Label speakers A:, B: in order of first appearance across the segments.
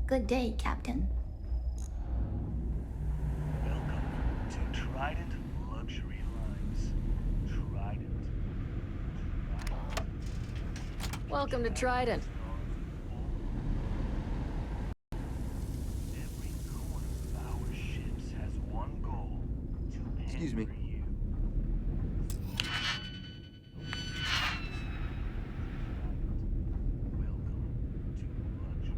A: Good day, Captain.
B: Welcome to Trident Luxury Lines. Trident.
C: Welcome to Trident.
B: Every corner of our ships has one goal: to
D: Excuse me.
B: pamper you. Welcome to luxury.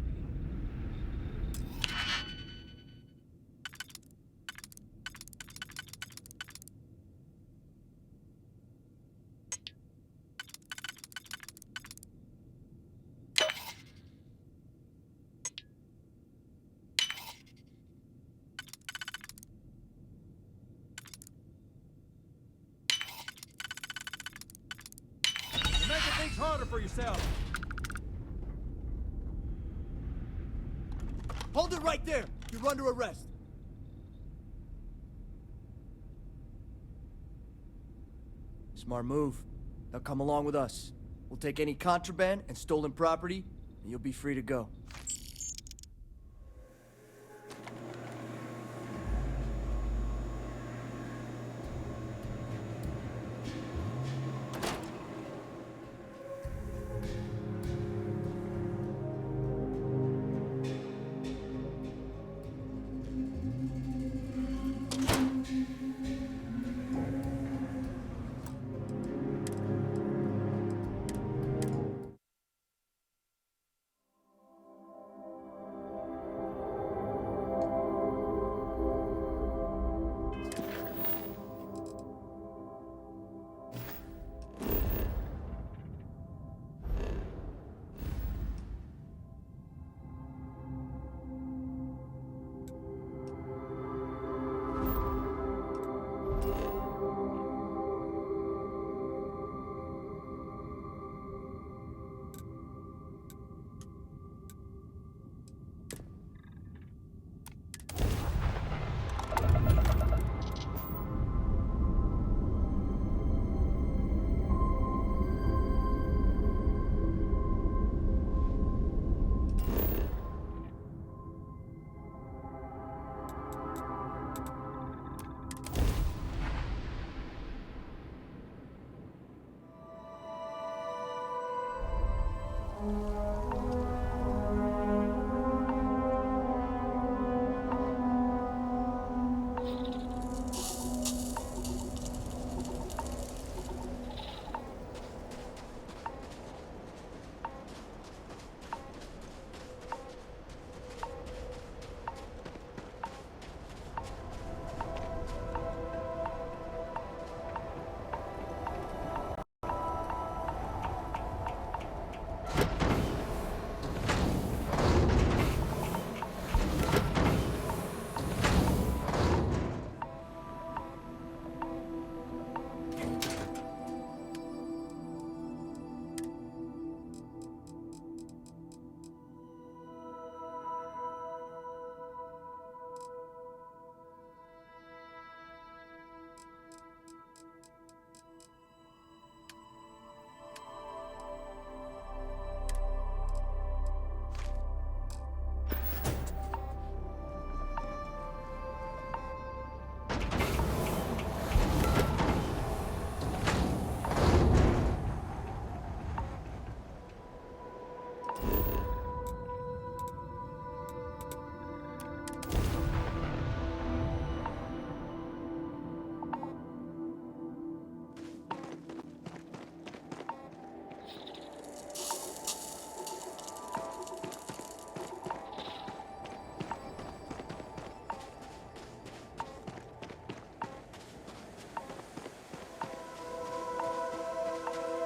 E: You're making things harder for yourself. Hold it right there. You're under arrest.
D: Smart move. Now come along with us. We'll take any contraband and stolen property, and you'll be free to go.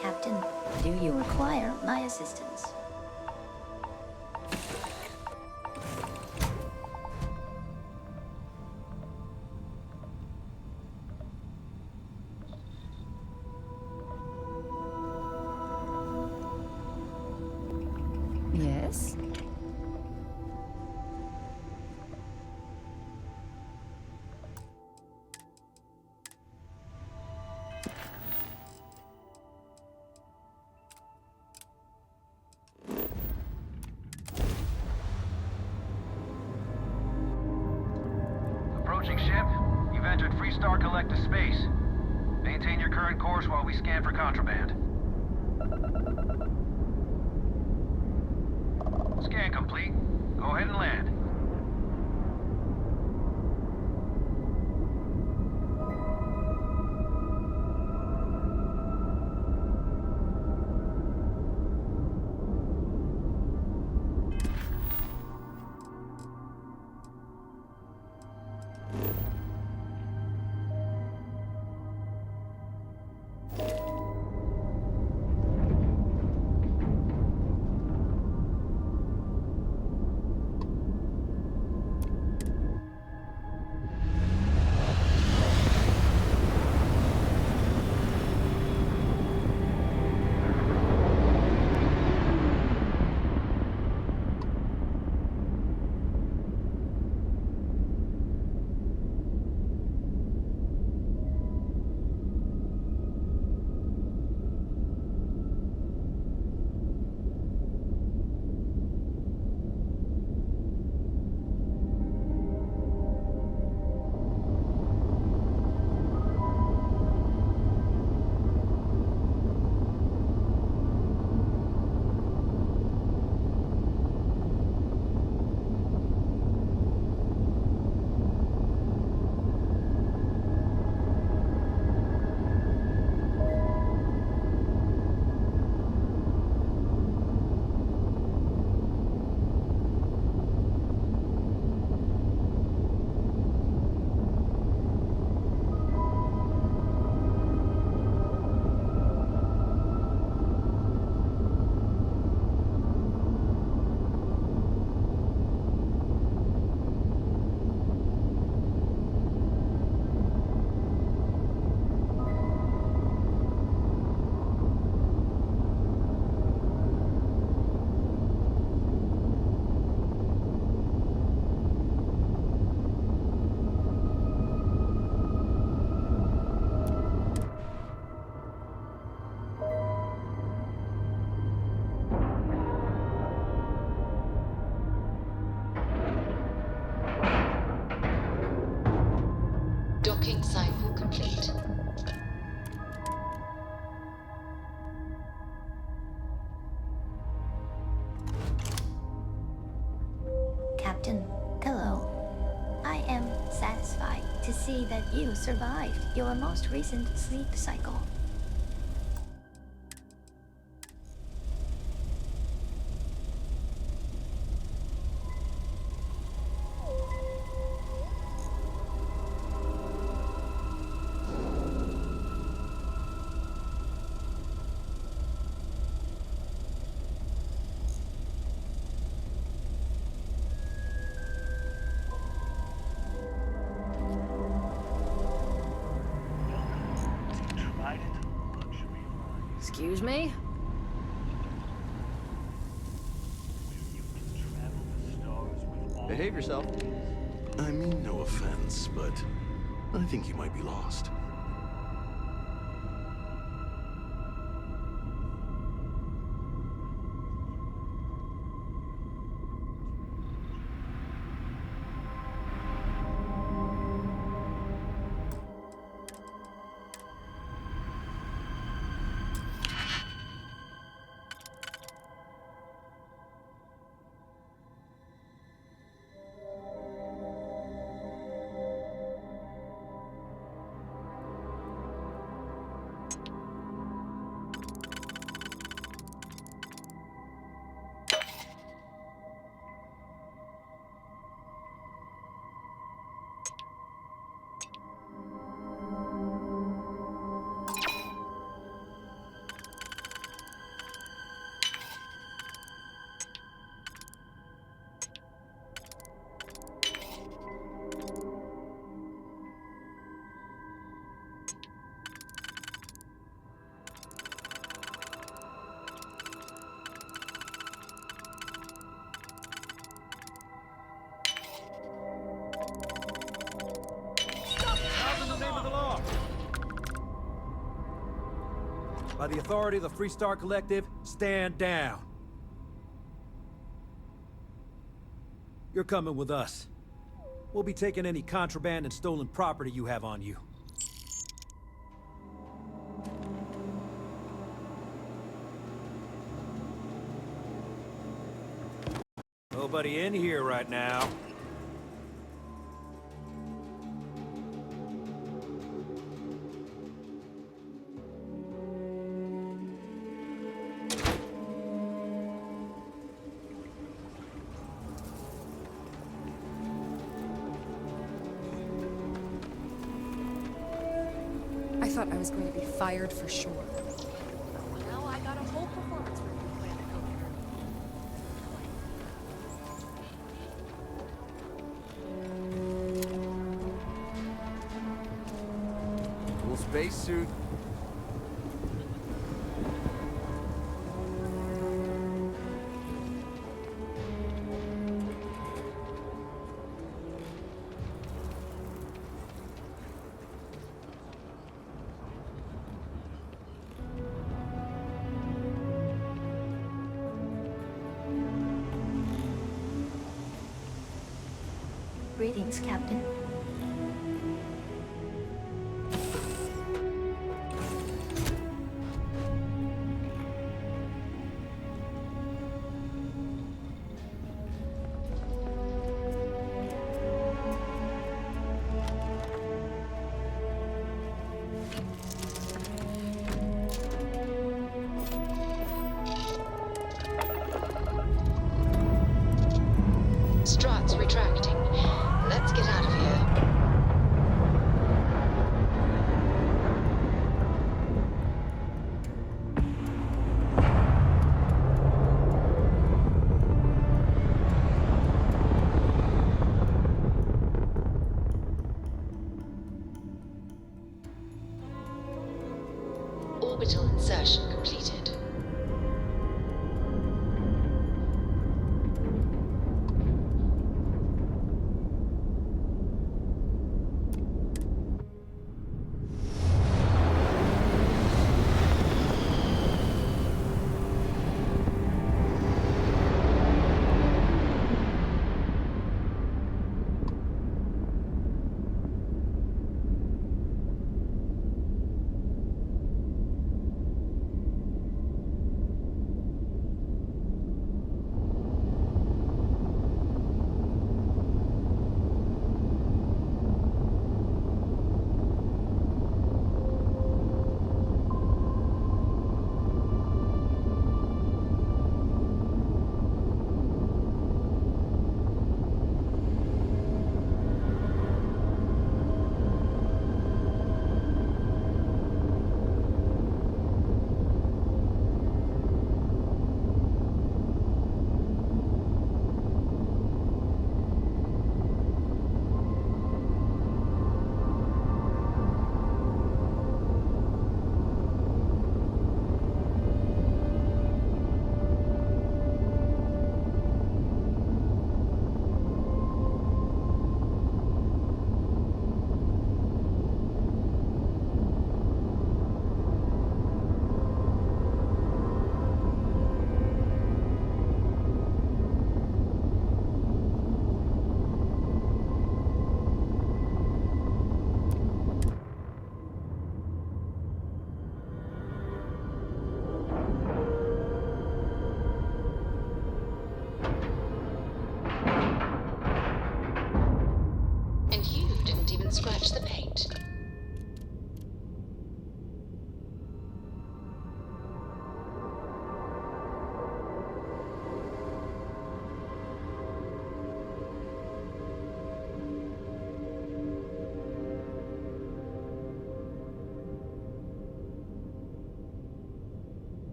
A: Captain, do you require my assistance?
C: Yes?
F: entered Freestar Collective space. Maintain your current course while we scan for contraband. Scan complete. Go ahead and land.
G: Docking cycle complete.
A: Captain, hello. I am satisfied to see that you survived your most recent sleep cycle.
B: Trident luxury line.
C: Excuse me?
B: You can travel the stars with all
D: Behave yourself.
H: I mean no offense, but I think you might be lost.
E: Out in the name of the law. By the authority of the Freestar Collective, stand down. You're coming with us. We'll be taking any contraband and stolen property you have on you. Nobody in here right now.
I: I thought I was going to be fired for sure. Now I got a whole performance review planned to come here.
D: Full spacesuit.
A: Greetings, Captain.
G: Struts retracting. Let's get out of here. Orbital insertion completed.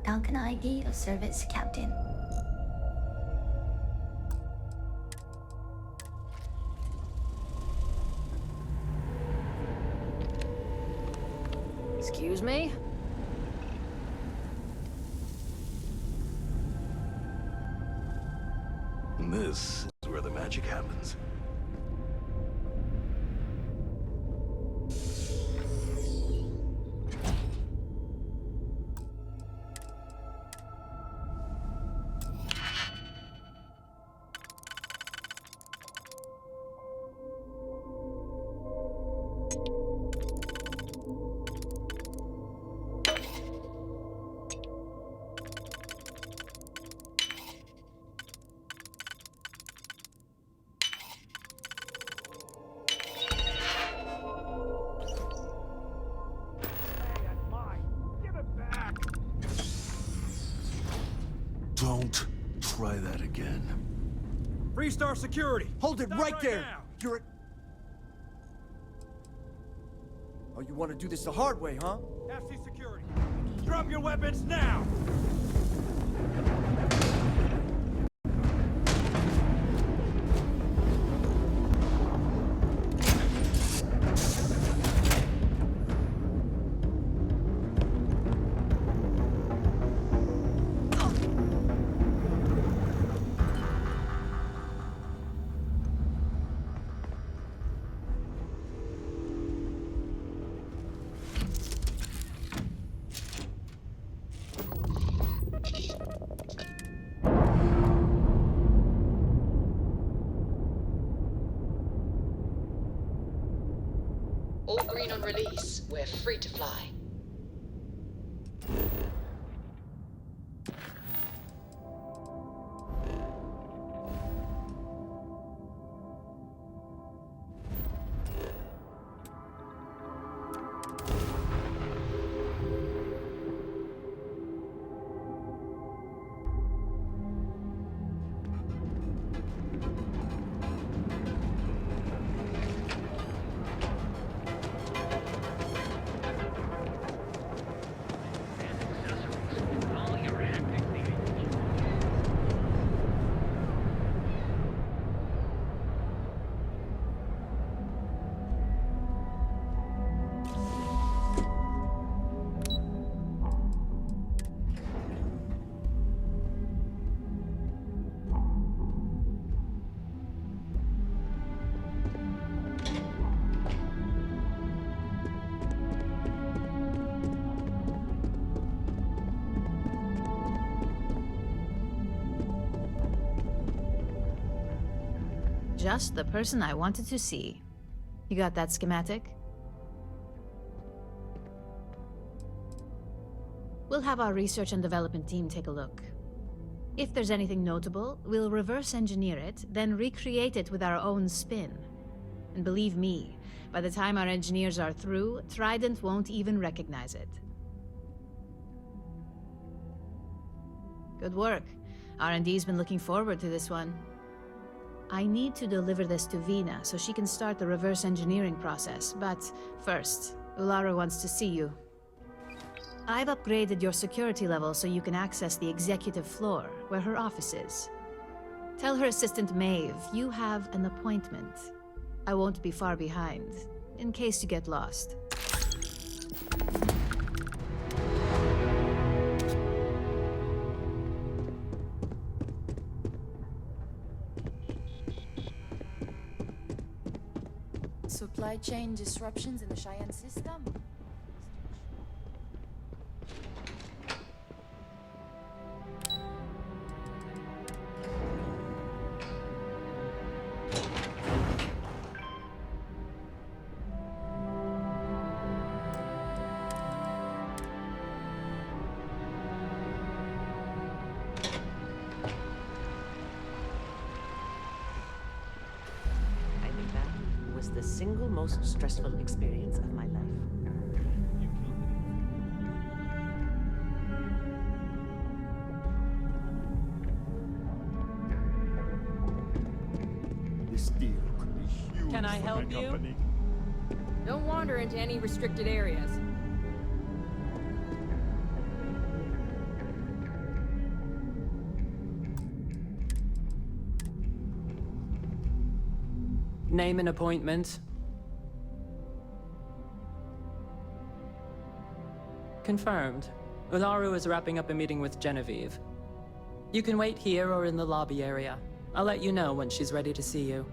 A: How can I be of service, Captain?
C: Excuse me?
H: This is where the magic happens. Don't try that again.
E: Freestar security!
D: Hold it
E: Stop
D: right there!
E: now.
D: You're a... Oh, you want to do this the hard way, huh?
E: FC security! Drop your weapons now!
G: All green on release. We're free to fly.
J: Just the person I wanted to see. You got that schematic? We'll have our research and development team take a look. If there's anything notable, we'll reverse engineer it, then recreate it with our own spin. And believe me, by the time our engineers are through, Trident won't even recognize it. Good work. R&D's been looking forward to this one. I need to deliver this to Vina so she can start the reverse engineering process, but first, Ulara wants to see you. I've upgraded your security level so you can access the executive floor, where her office is. Tell her assistant Maeve you have an appointment. I won't be far behind, in case you get lost.
I: Supply chain disruptions in the Cheyenne system?
K: I think that was the single most stressful experience of my life.
B: This deal could be huge.
C: Can I
B: for
C: help
B: my
C: you?
B: company.
C: Don't wander into any restricted areas.
L: Name an appointment. Confirmed. Ularu is wrapping up a meeting with Genevieve. You can wait here or in the lobby area. I'll let you know when she's ready to see you.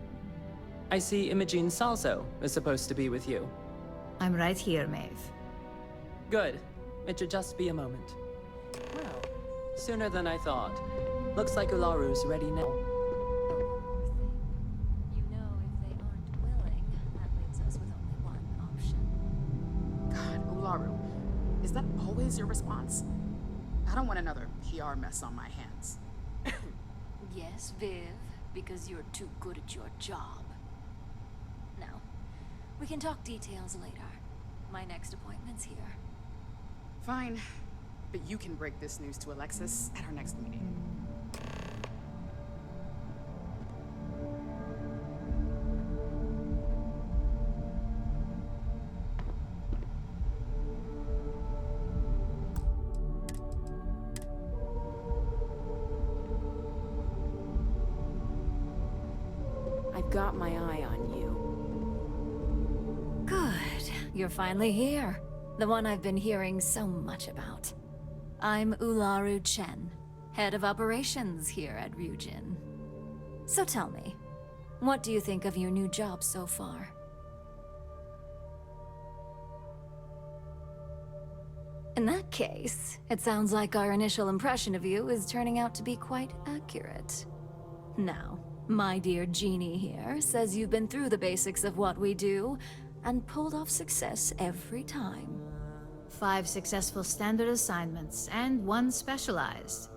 L: I see Imogene Salzo is supposed to be with you.
J: I'm right here, Maeve.
L: Good. It should just be a moment. Well, sooner than I thought. Looks like Ularu's ready now.
A: You know, if they aren't willing, that leaves us with only one option.
M: God, Ularu, is that always your response? I don't want another PR mess on my hands.
A: Yes, Viv, because you're too good at your job. Now, we can talk details later. My next appointment's here.
M: Fine, but you can break this news to Alexis at our next meeting.
C: I've got my eye on you.
A: Good. You're finally here. The one I've been hearing so much about. I'm Ularu Chen, head of operations here at Ryujin. So tell me, what do you think of your new job so far? In that case, it sounds like our initial impression of you is turning out to be quite accurate. Now, my dear Jeannie here says you've been through the basics of what we do and pulled off success every time.
J: 5 successful standard assignments and 1 specialized.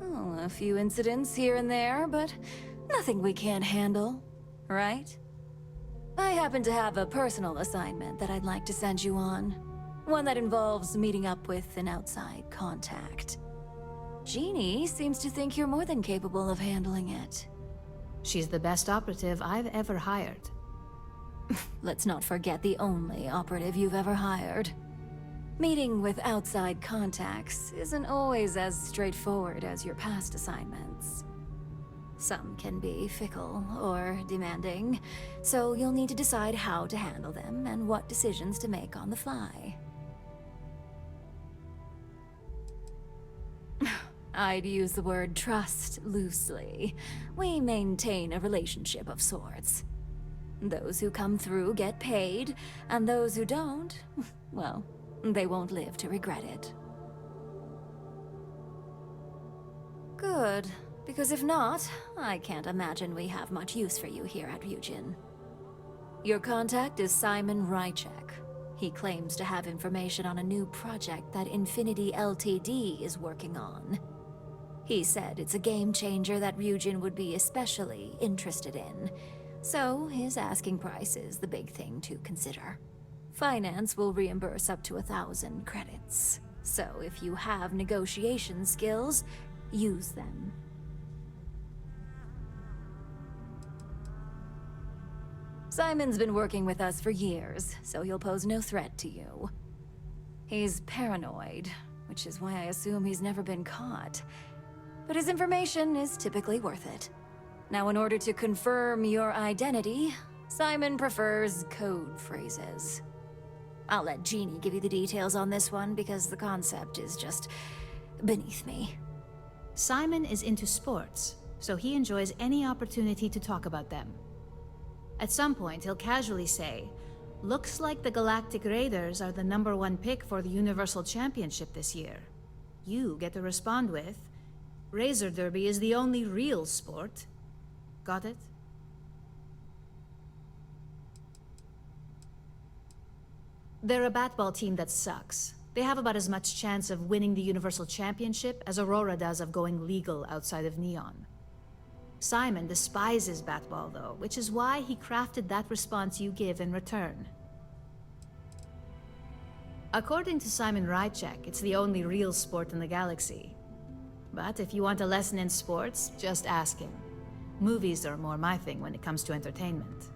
A: Oh, a few incidents here and there, but nothing we can't handle, right? I happen to have a personal assignment that I'd like to send you on. One that involves meeting up with an outside contact. Jeannie seems to think you're more than capable of handling it.
J: She's the best operative I've ever hired.
A: Let's not forget the only operative you've ever hired. Meeting with outside contacts isn't always as straightforward as your past assignments. Some can be fickle or demanding, so you'll need to decide how to handle them and what decisions to make on the fly. I'd use the word trust loosely. We maintain a relationship of sorts. Those who come through get paid, and those who don't, well, they won't live to regret it. Good, because if not, I can't imagine we have much use for you here at Ryujin. Your contact is Simon Rychek. He claims to have information on a new project that Infinity Ltd is working on. He said it's a game changer that Ryujin would be especially interested in, so his asking price is the big thing to consider. Finance will reimburse up to 1,000 credits, so if you have negotiation skills, use them. Simon's been working with us for years, so he'll pose no threat to you. He's paranoid, which is why I assume he's never been caught. But his information is typically worth it. Now, in order to confirm your identity, Simon prefers code phrases. I'll let Jeannie give you the details on this one because the concept is just beneath me.
J: Simon is into sports, so he enjoys any opportunity to talk about them. At some point, he'll casually say, "Looks like the Galactic Raiders are the #1 pick for the Universal Championship this year." You get to respond with, "Razor Derby is the only real sport." Got it? They're a batball team that sucks. They have about as much chance of winning the Universal Championship as Aurora does of going legal outside of Neon. Simon despises batball, though, which is why he crafted that response you give in return. According to Simon Rychek, it's the only real sport in the galaxy. But if you want a lesson in sports, just ask him. Movies are more my thing when it comes to entertainment.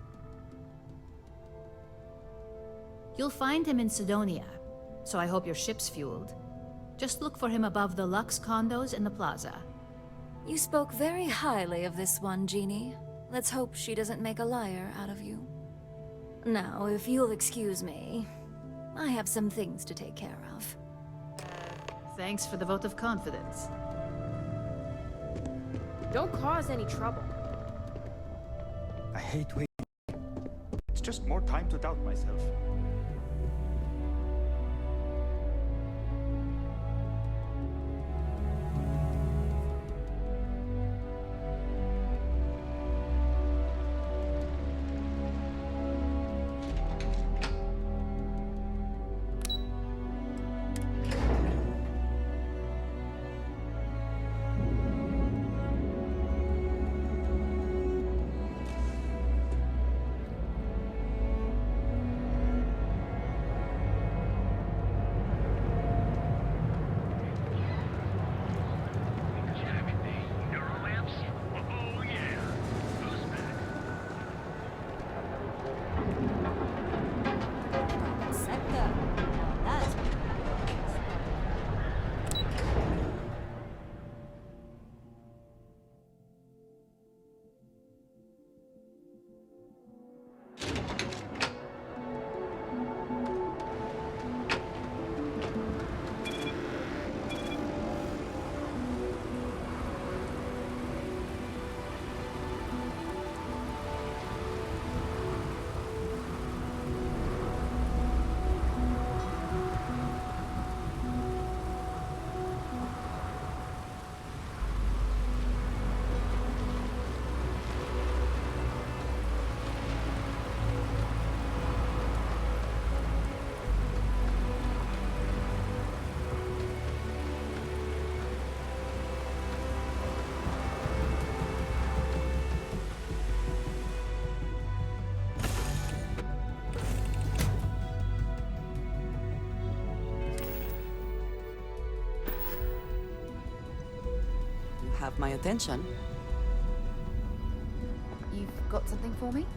J: You'll find him in Sidonia, so I hope your ship's fueled. Just look for him above the Lux condos in the plaza.
A: You spoke very highly of this one, Jeannie. Let's hope she doesn't make a liar out of you. Now, if you'll excuse me, I have some things to take care of.
J: Thanks for the vote of confidence.
C: Don't cause any trouble.
N: I hate waiting. It's just more time to doubt myself.
O: Have my attention.
I: You've got something for me?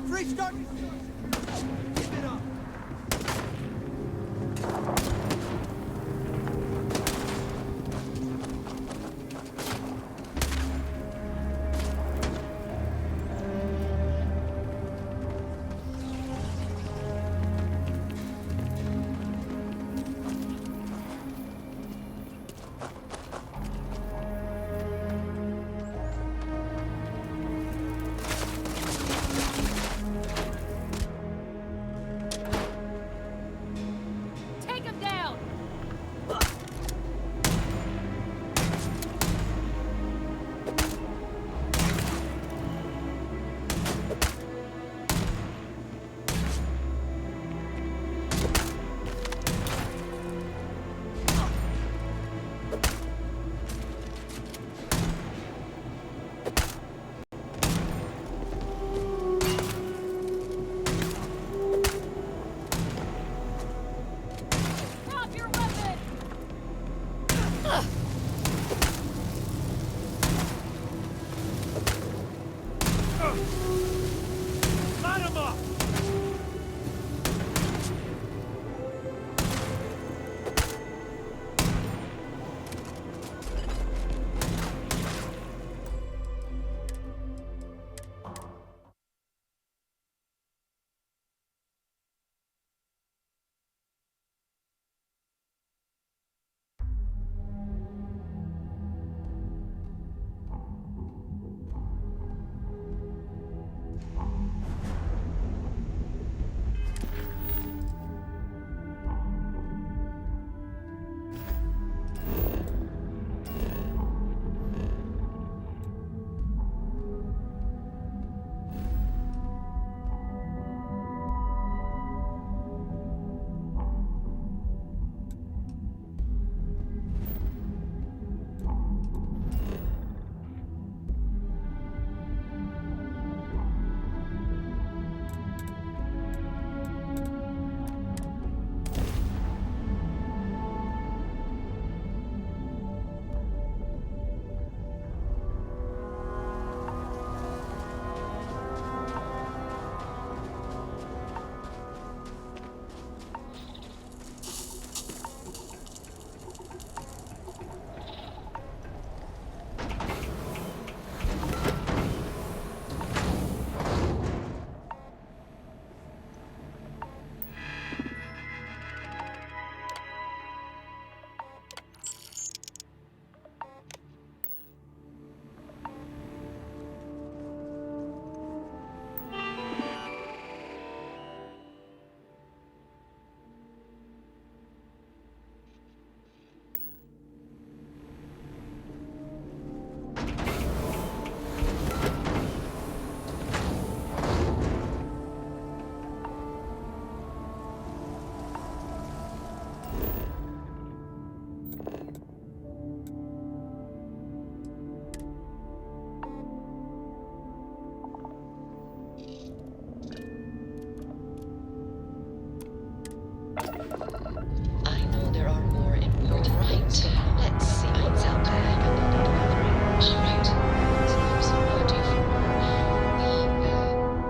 D: Restart! Keep it up!
E: Line 'em up!
G: I know there are more important. Right. Let's see what's out there. Right. So what do you the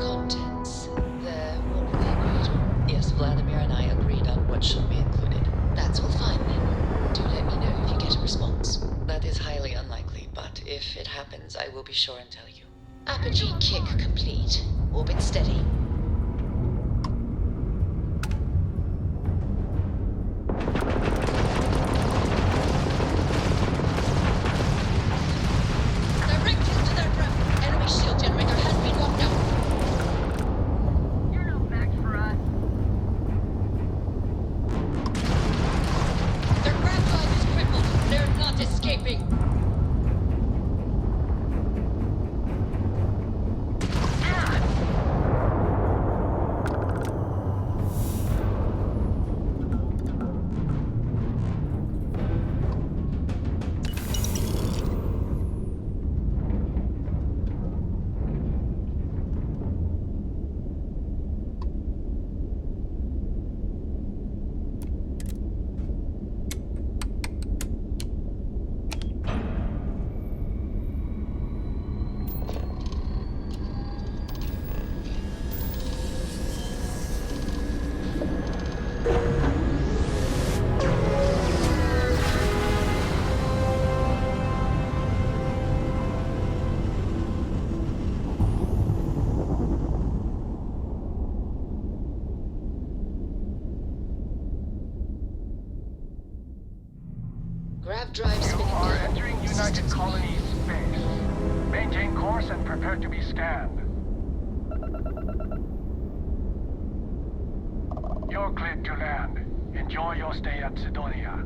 G: contents? What we agreed on? Yes, Vladimir and I agreed on what should be included. That's all fine then. Do let me know if you get a response. That is highly unlikely, but if it happens, I will be sure and tell you. Apogee kick complete. Orbit steady. Grav drive spinning
B: You are
G: down.
B: entering United Colonies space. Maintain course and prepare to be scanned. You're cleared to land. Enjoy your stay at Sidonia.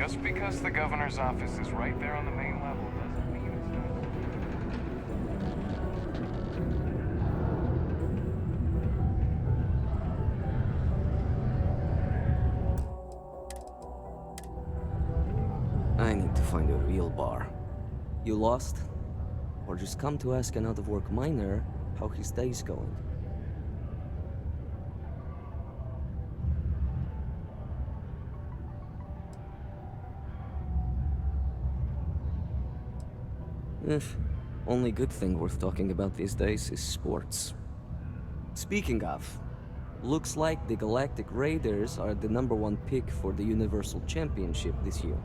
B: Just because the governor's office is right there on the main level doesn't mean it's
P: I need to find a real bar. You lost? Or just come to ask an out-of-work miner how his day's going? Only good thing worth talking about these days is sports. Speaking of, looks like the Galactic Raiders are the #1 pick for the Universal Championship this year.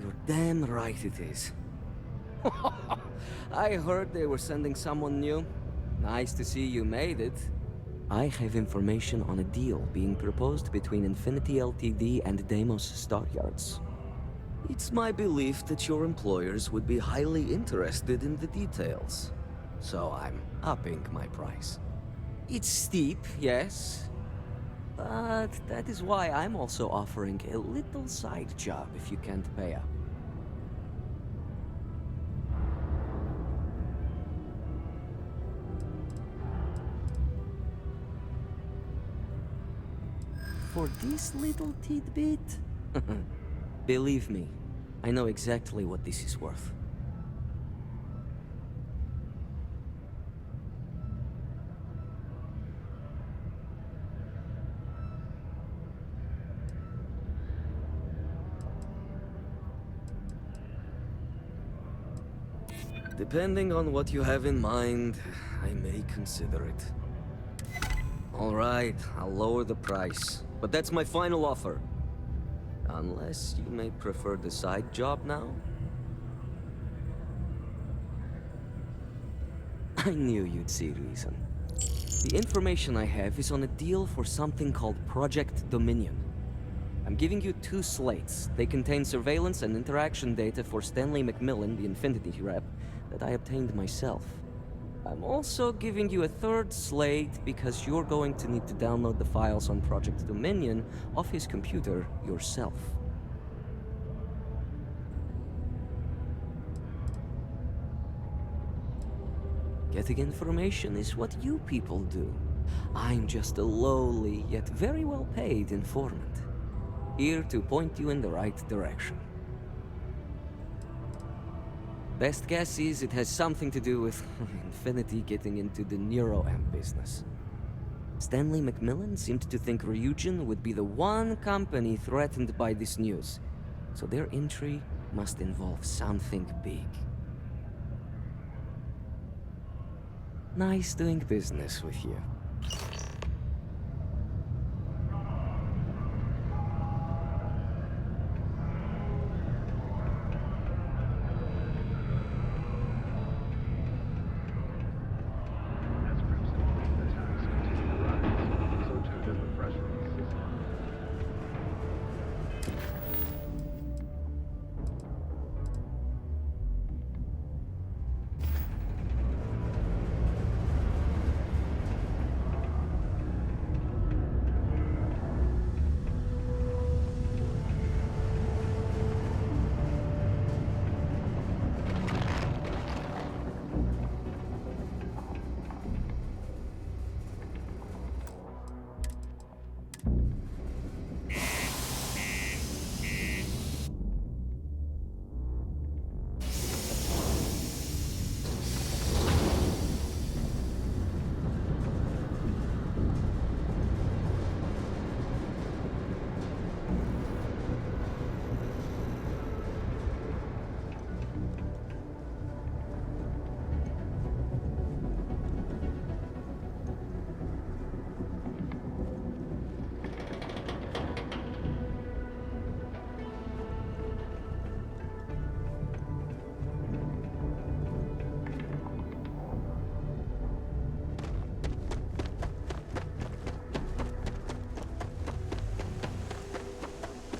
P: You're damn right it is. I heard they were sending someone new. Nice to see you made it. I have information on a deal being proposed between Infinity Ltd and Deimos Stockyards. It's my belief that your employers would be highly interested in the details. So I'm upping my price. It's steep, yes. But that is why I'm also offering a little side job if you can't pay up. For this little tidbit? Believe me, I know exactly what this is worth. Depending on what you have in mind, I may consider it. All right, I'll lower the price, but that's my final offer. Unless you may prefer the side job now? I knew you'd see reason. The information I have is on a deal for something called Project Dominion. I'm giving you 2 slates. They contain surveillance and interaction data for Stanley McMillan, the Infinity rep, that I obtained myself. I'm also giving you a 3rd slate because you're going to need to download the files on Project Dominion off his computer yourself. Getting information is what you people do. I'm just a lowly, yet very well paid informant. Here to point you in the right direction. Best guess is it has something to do with Infinity getting into the NeuroAmp business. Stanley McMillan seemed to think Ryujin would be the one company threatened by this news, so their entry must involve something big. Nice doing business with you.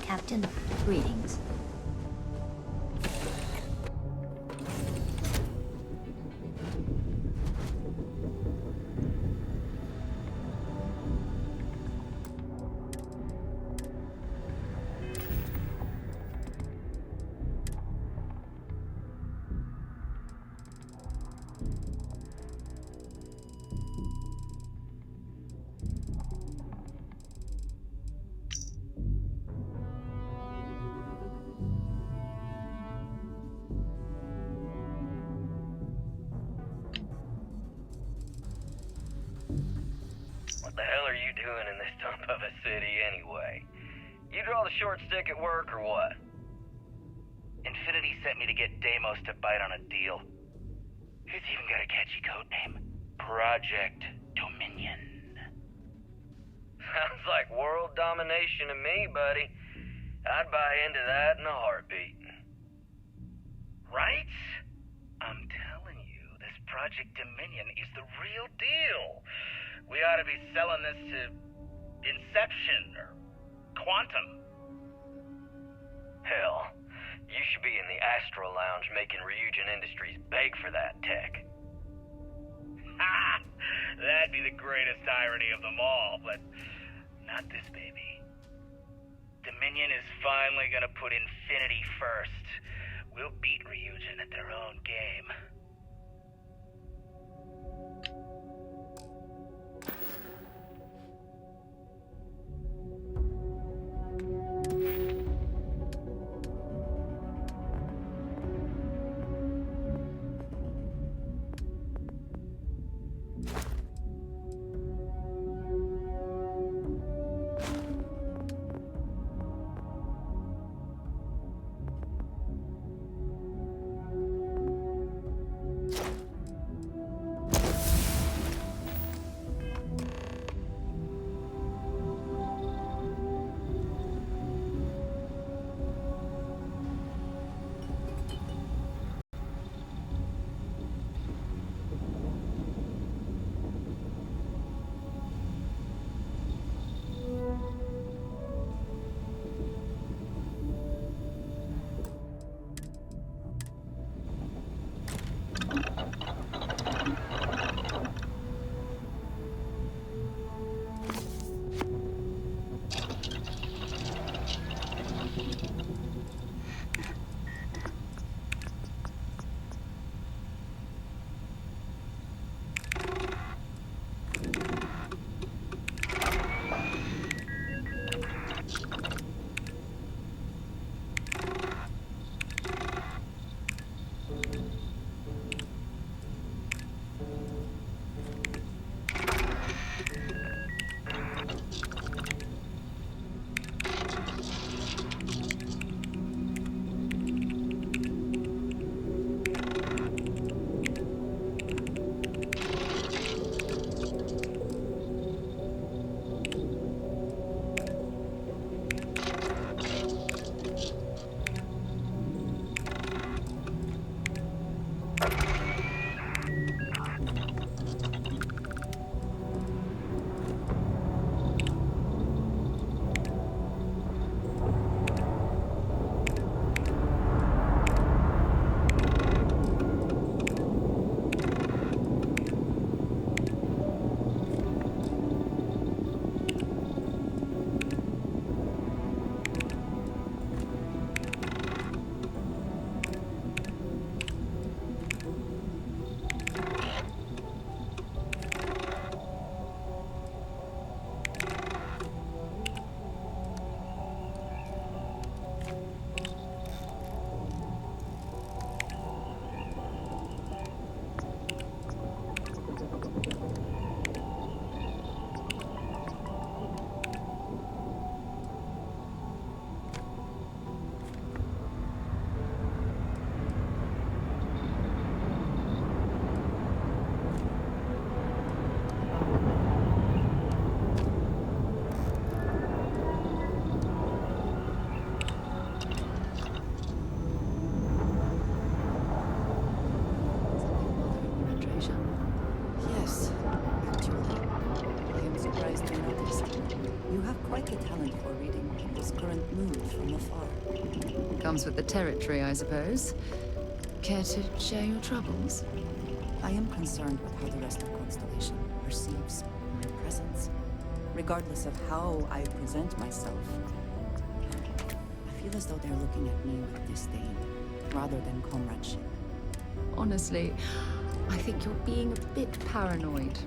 A: Captain, greetings.
F: What the hell are you doing in this dump of a city anyway? You draw the short stick at work or what?
Q: Infinity sent me to get Deimos to bite on a deal. He's even got a catchy code name. Project Dominion.
F: Sounds like world domination to me, buddy. I'd buy into that in a heartbeat.
Q: Right? I'm telling you, this Project Dominion is the real deal. We ought to be selling this to Inception or Quantum.
F: Hell, you should be in the Astral Lounge making Ryujin Industries beg for that tech.
Q: Ha! That'd be the greatest irony of them all, but not this baby. Dominion is finally gonna put Infinity first. We'll beat Ryujin at their own game.
R: Comes with the territory, I suppose. Care to share your troubles?
S: I am concerned with how the rest of Constellation perceives my presence. Regardless of how I present myself, I feel as though they're looking at me with disdain, rather than comradeship.
R: Honestly, I think you're being a bit paranoid.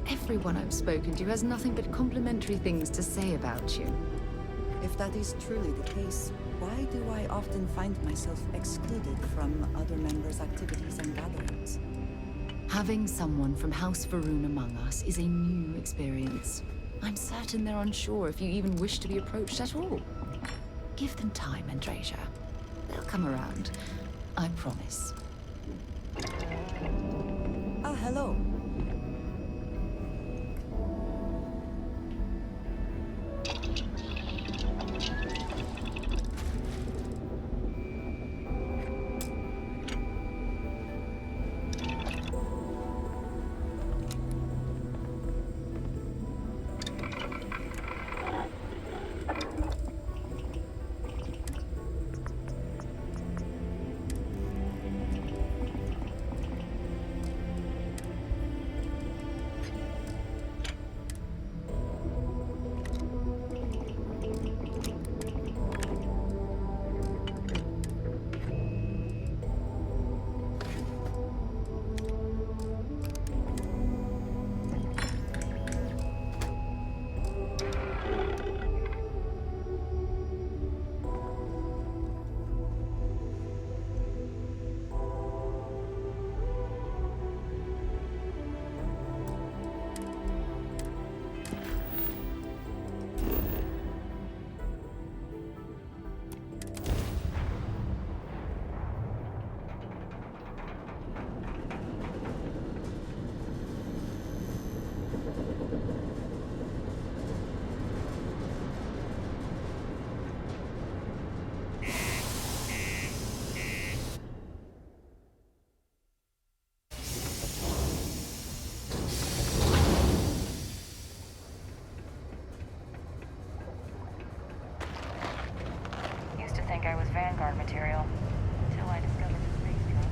R: Everyone I've spoken to has nothing but complimentary things to say about you.
S: If that is truly the case, why do I often find myself excluded from other members' activities and gatherings?
R: Having someone from House Varun among us is a new experience. I'm certain they're unsure if you even wish to be approached at all. Give them time, Andrasia. They'll come around. I promise.
S: Ah, hello.
T: Used to think I was Vanguard material, until I discovered the space travel.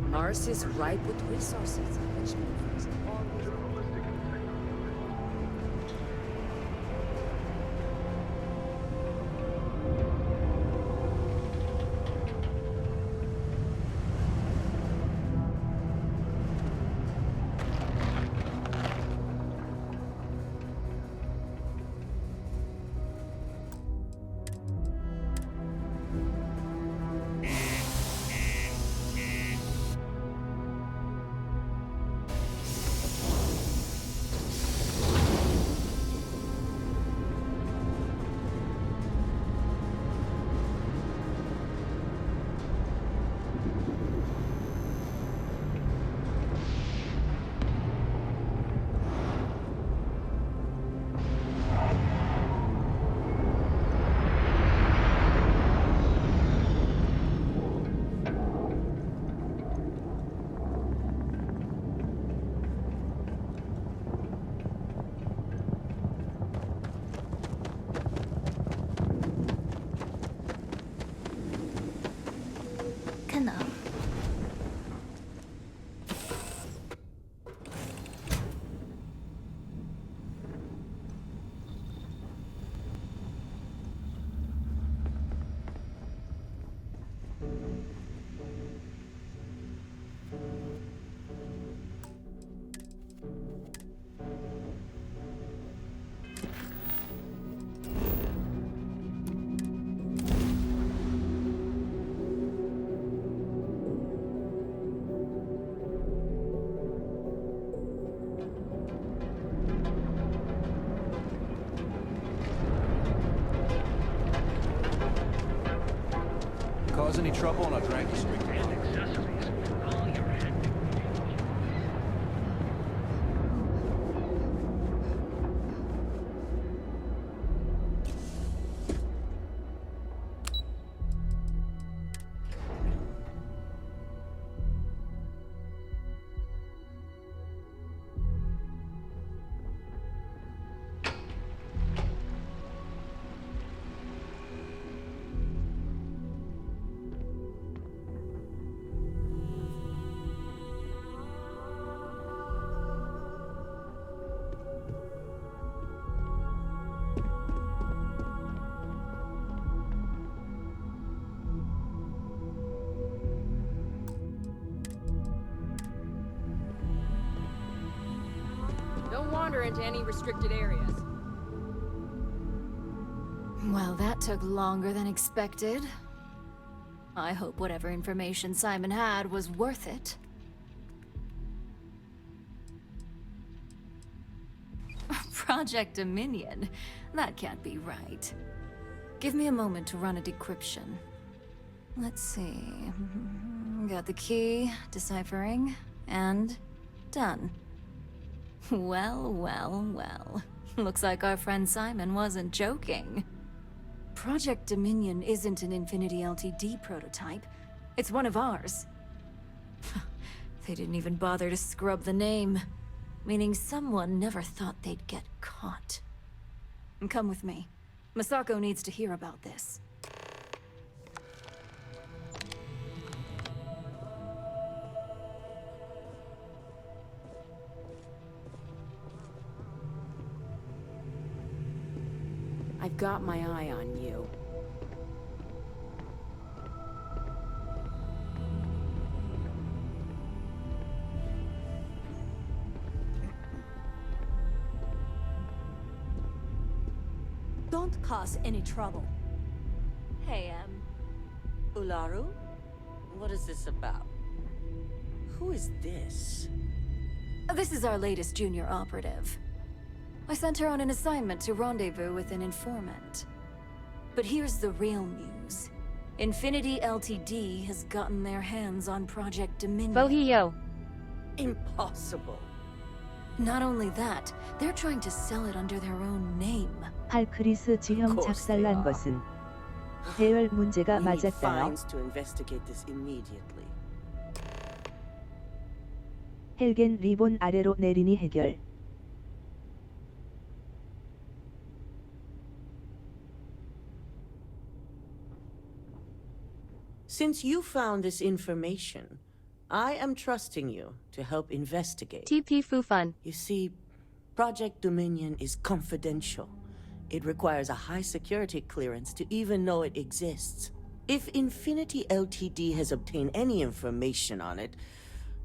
U: Mars is ripe with resources, which means always...
A: antenna.
E: Cause any trouble on our drinks?
C: Don't wander into any restricted areas.
A: Well, that took longer than expected. I hope whatever information Simon had was worth it. Project Dominion? That can't be right. Give me a moment to run a decryption. Let's see. Got the key, deciphering, and done. Well, well, well. Looks like our friend Simon wasn't joking. Project Dominion isn't an Infinity LTD prototype. It's one of ours. They didn't even bother to scrub the name, meaning someone never thought they'd get caught. Come with me. Masako needs to hear about this.
C: I've got my eye on you.
U: Don't cause any trouble.
K: Hey, Ularu? What is this about? Who is this?
A: This is our latest junior operative. I sent her on an assignment to rendezvous with an informant. But here's the real news. Infinity LTD has gotten their hands on Project Dominion.
C: Bohio.
K: Impossible.
A: Not only that, they're trying to sell it under their own name.
H: 할크리스 지형 작살난 것은 대열 문제가
K: We need
H: 맞았다요.
K: fines to investigate this immediately.
H: 헬겐 리본 아래로 내리니 해결.
K: Since you found this information, I am trusting you to help investigate.
C: TP Fufun.
K: You see, Project Dominion is confidential. It requires a high security clearance to even know it exists. If Infinity LTD has obtained any information on it,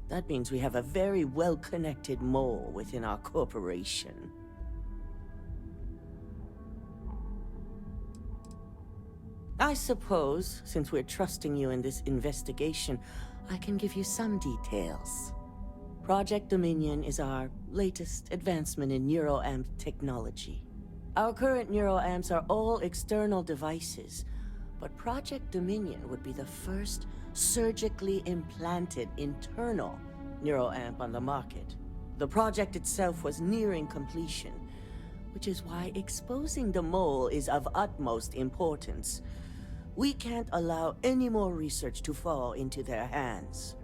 K: that means we have a very well-connected mole within our corporation. I suppose, since we're trusting you in this investigation, I can give you some details. Project Dominion is our latest advancement in neuroamp technology. Our current neuroamps are all external devices, but Project Dominion would be the first surgically implanted internal neuroamp on the market. The project itself was nearing completion, which is why exposing the mole is of utmost importance. We can't allow any more research to fall into their hands.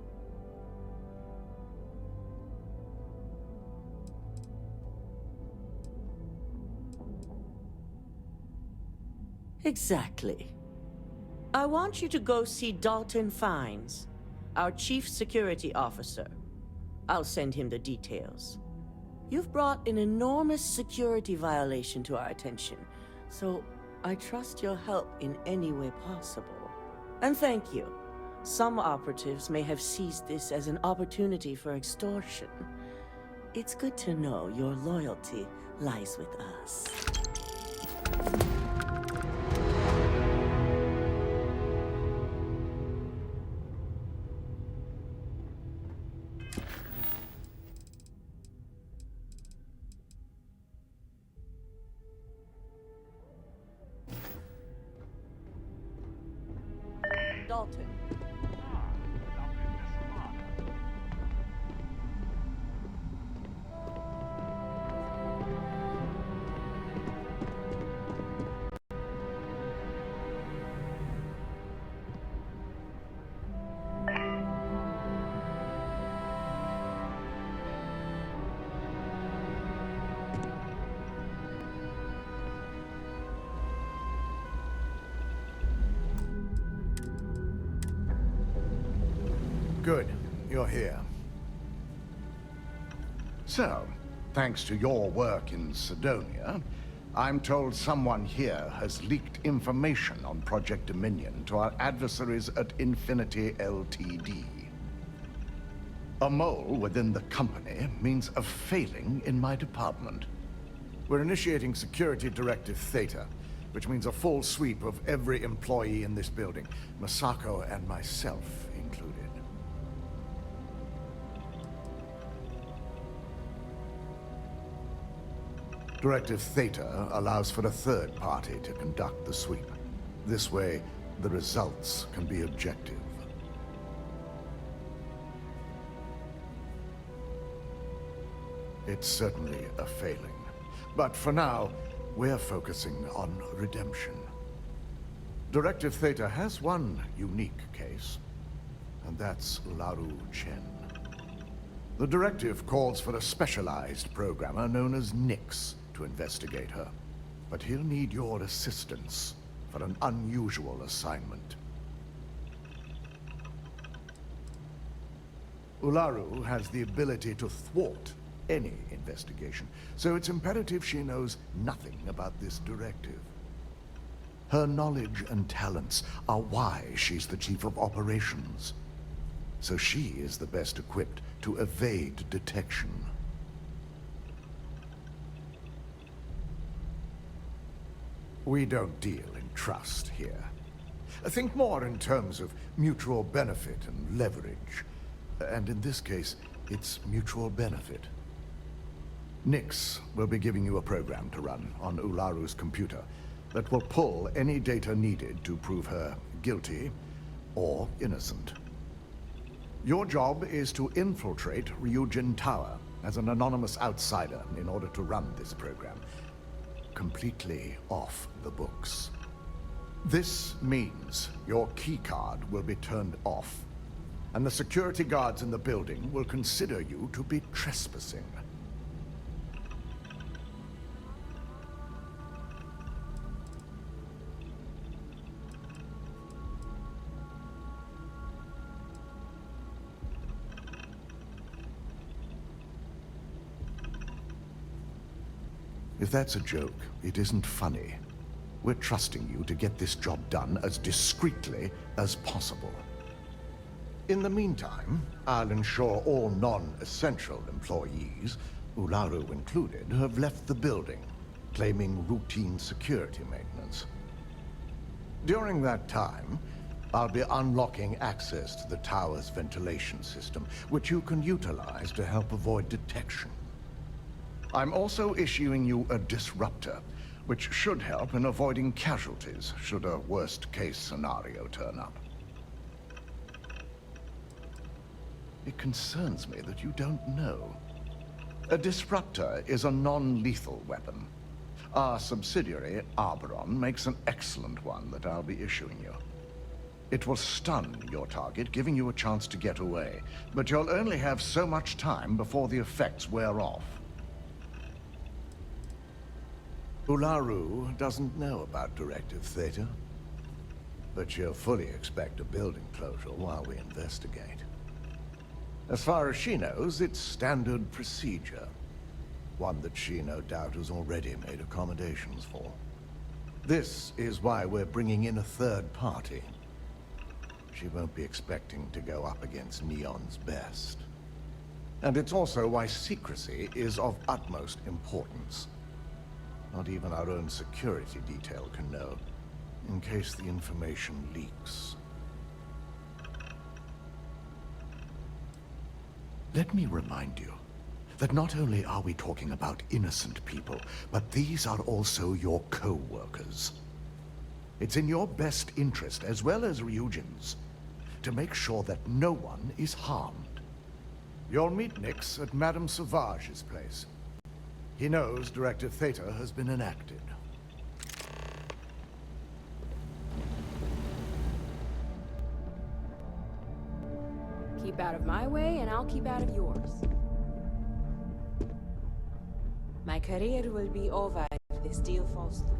K: Exactly. I want you to go see Dalton Fines, our chief security officer. I'll send him the details. You've brought an enormous security violation to our attention, so I trust your help in any way possible. And thank you. Some operatives may have seized this as an opportunity for extortion. It's good to know your loyalty lies with us. Dalton.
L: Good. You're here. So, thanks to your work in Sidonia, I'm told someone here has leaked information on Project Dominion to our adversaries at Infinity Ltd. A mole within the company means a failing in my department. We're initiating Security Directive Theta, which means a full sweep of every employee in this building, Masako and myself included. Directive Theta allows for a third party to conduct the sweep. This way, the results can be objective. It's certainly a failing. But for now, we're focusing on redemption. Directive Theta has one unique case, and that's Ularu Chen. The directive calls for a specialized programmer known as Nix to investigate her, but he'll need your assistance for an unusual assignment. Ularu has the ability to thwart any investigation, so it's imperative she knows nothing about this directive. Her knowledge and talents are why she's the chief of operations, so she is the best equipped to evade detection. We don't deal in trust here. Think more in terms of mutual benefit and leverage. And in this case, it's mutual benefit. Nix will be giving you a program to run on Ularu's computer that will pull any data needed to prove her guilty or innocent. Your job is to infiltrate Ryujin Tower as an anonymous outsider in order to run this program completely off the books. This means your keycard will be turned off, and the security guards in the building will consider you to be trespassing. If that's a joke, it isn't funny. We're trusting you to get this job done as discreetly as possible. In the meantime, I'll ensure all non-essential employees, Ularu included, have left the building, claiming routine security maintenance. During that time, I'll be unlocking access to the tower's ventilation system, which you can utilize to help avoid detection. I'm also issuing you a disruptor, which should help in avoiding casualties should a worst-case scenario turn up. It concerns me that you don't know. A disruptor is a non-lethal weapon. Our subsidiary, Arboron, makes an excellent one that I'll be issuing you. It will stun your target, giving you a chance to get away, but you'll only have so much time before the effects wear off. Ularu doesn't know about Directive Theta, but she'll fully expect a building closure while we investigate. As far as she knows, it's standard procedure. One that she no doubt has already made accommodations for. This is why we're bringing in a third party. She won't be expecting to go up against Neon's best. And it's also why secrecy is of utmost importance. Not even our own security detail can know, in case the information leaks. Let me remind you that not only are we talking about innocent people, but these are also your co-workers. It's in your best interest, as well as Ryujin's, to make sure that no one is harmed. You'll meet Nix at Madame Sauvage's place. He knows Directive Theta has been enacted.
C: Keep out of my way, and I'll keep out of yours.
U: My career will be over if this deal falls through.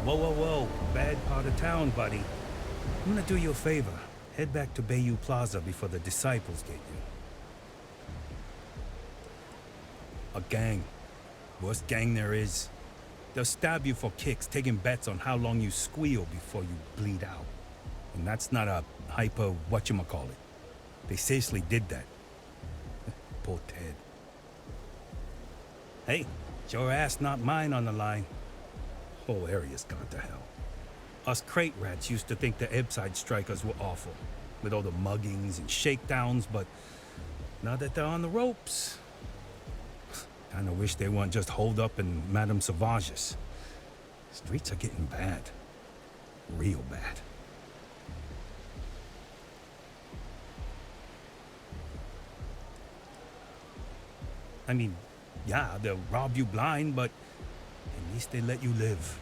M: Whoa, whoa, whoa. Bad part of town, buddy. I'm gonna do you a favor. Head back to Bayou Plaza before the disciples get you. A gang. Worst gang there is. They'll stab you for kicks, taking bets on how long you squeal before you bleed out. And that's not a hyper whatchamacallit. They seriously did that. Poor Ted. Hey, it's your ass, not mine on the line. Whole area's gone to hell. Us crate rats used to think the Ebbside strikers were awful, with all the muggings and shakedowns, but now that they're on the ropes, kinda wish they weren't just holed up in Madame Sauvage's. Streets are getting bad. Real bad. I mean, yeah, they'll rob you blind, but at least they let you live.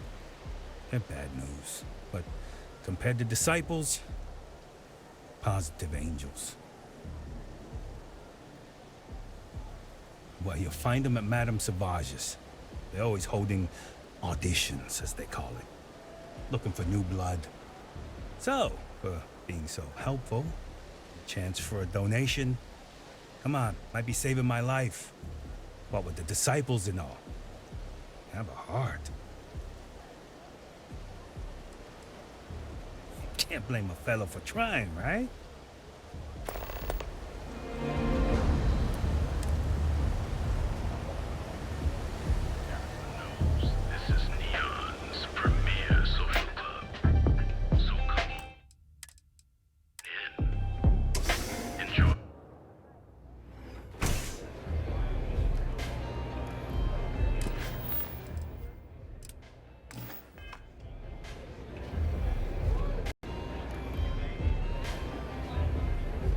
M: They're bad news, but compared to disciples, positive angels. Well, you'll find them at Madame Sauvage's. They're always holding auditions, as they call it. Looking for new blood. So, for being so helpful, chance for a donation. Come on, might be saving my life. What with the disciples and all. Have a heart. Can't blame a fellow for trying, right?
B: This is Neon's premier social club. So come in. Enjoy.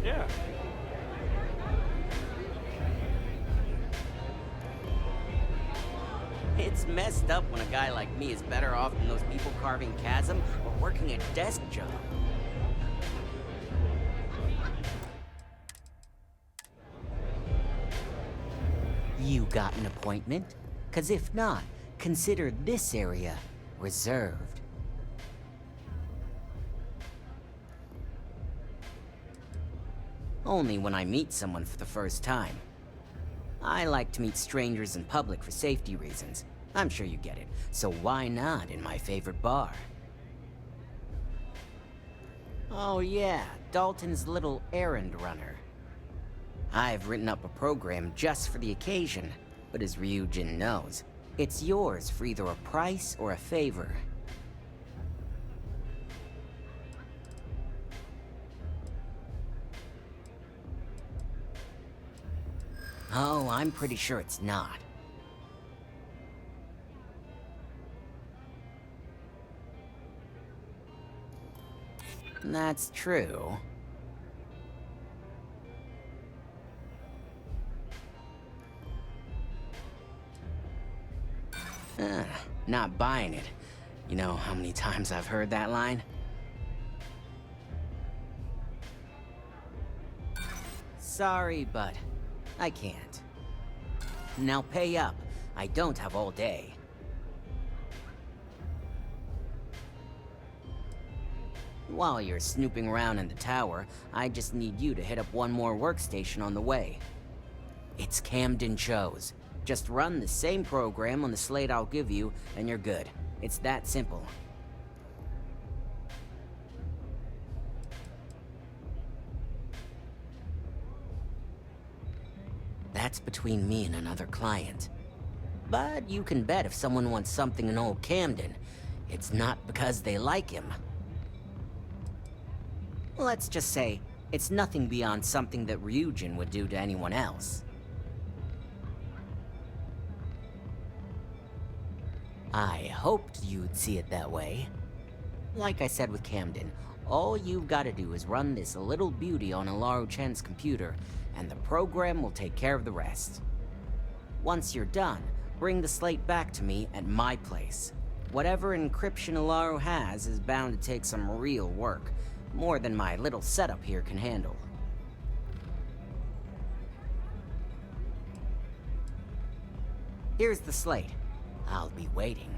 E: Yeah.
K: It's messed up when a guy like me is better off than those people carving chasm or working a desk job. You got an appointment? 'Cause if not, consider this area reserved. Only when I meet someone for the first time. I like to meet strangers in public for safety reasons,
J: I'm sure you get it, so why not in my favorite bar? Oh yeah, Dalton's little errand runner. I've written up a program just for the occasion, but as Ryujin knows, it's yours for either a price or a favor. Oh, I'm pretty sure it's not. That's true. Not buying it. You know how many times I've heard that line? Sorry, but I can't. Now pay up. I don't have all day. While you're snooping around in the tower, I just need you to hit up one more workstation on the way. It's Camden Cho's. Just run the same program on the slate I'll give you, and you're good. It's that simple. That's between me and another client. But you can bet if someone wants something in old Camden, it's not because they like him. Let's just say, it's nothing beyond something that Ryujin would do to anyone else. I hoped you'd see it that way. Like I said with Camden, all you've got to do is run this little beauty on Alaru Chen's computer, and the program will take care of the rest. Once you're done, bring the slate back to me at my place. Whatever encryption Alaru has is bound to take some real work, more than my little setup here can handle. Here's the slate. I'll be waiting.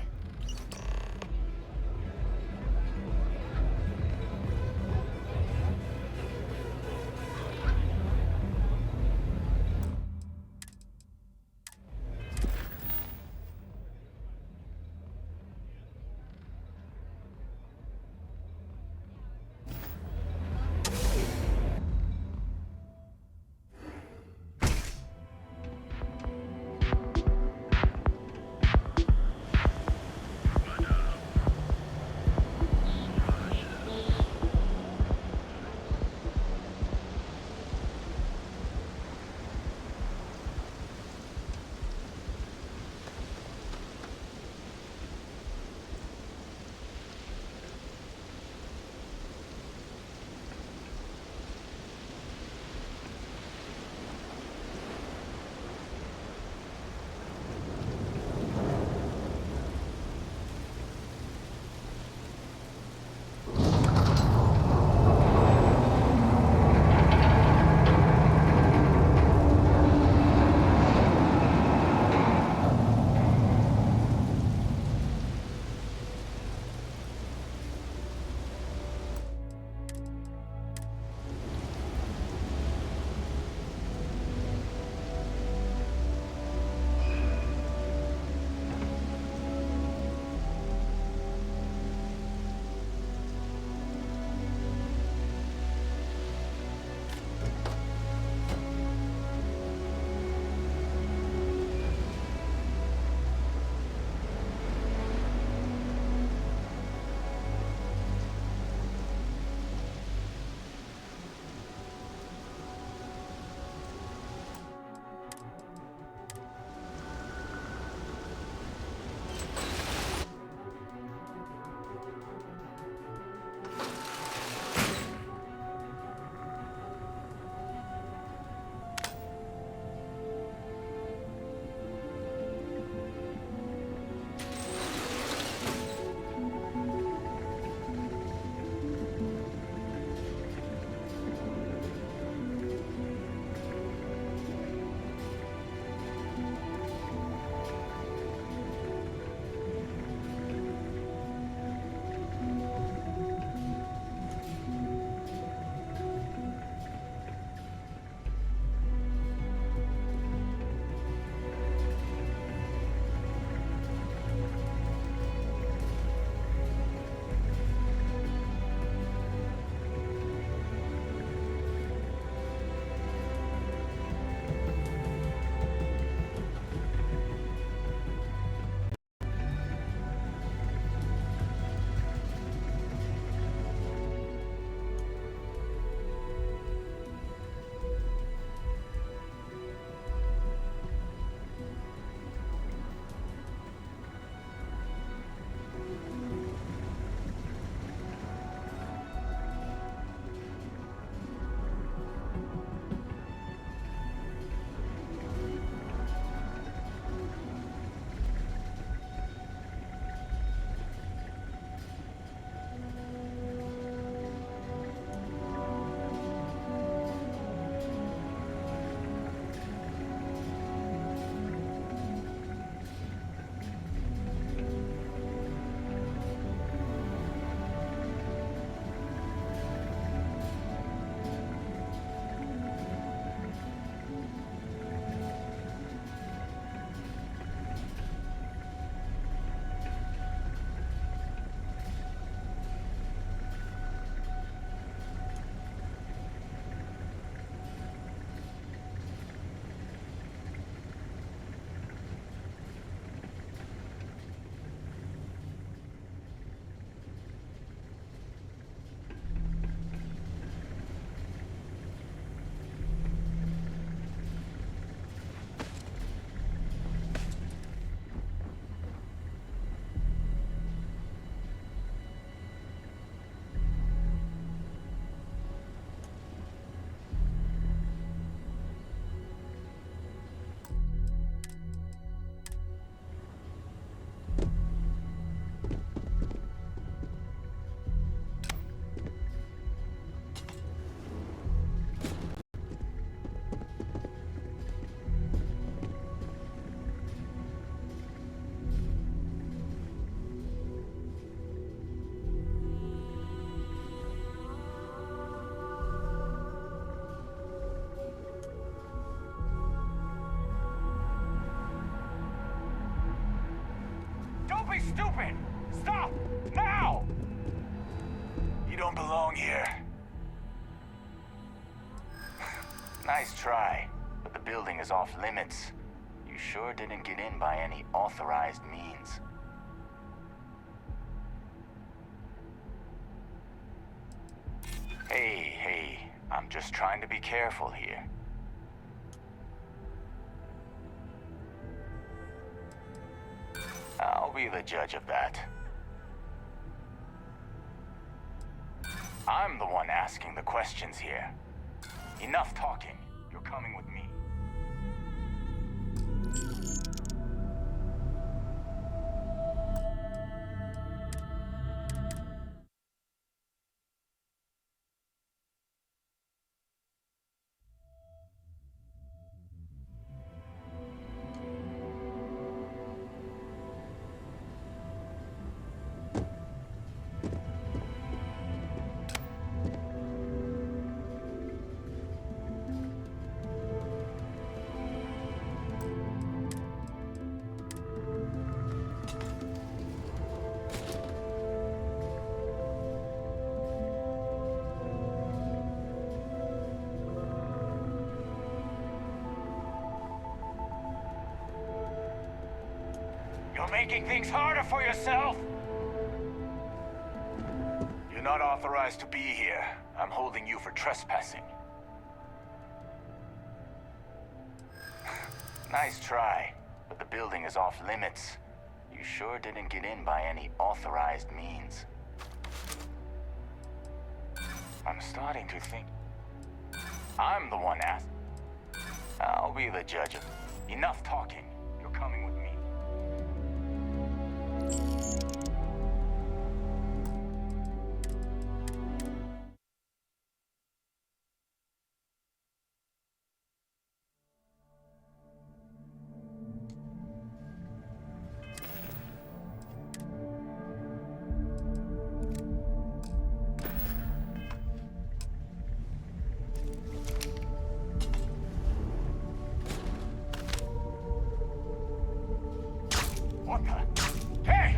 N: stupid! Stop! Now! You don't belong here. Nice try, but the building is off limits. You sure didn't get in by any authorized means. Hey, I'm just trying to be careful here. I'll be the judge of that. I'm the one asking the questions here. Enough talking. You're coming with me. You're making things harder for yourself! You're not authorized to be here. I'm holding you for trespassing. Nice try, but the building is off limits. You sure didn't get in by any authorized means. I'm starting to think... I'm the one asked. I'll be the judge of... Enough talking. You're coming with me. What the? Hey!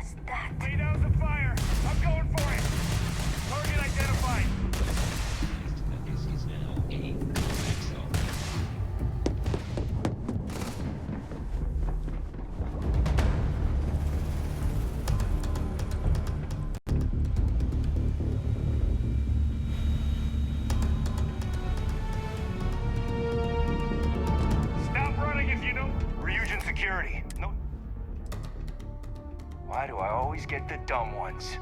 T: was that?
Q: Lay down the fire! I'm going for it! Target identified! Stop running if you know. Ryujin security. No. Why do I always get the dumb ones?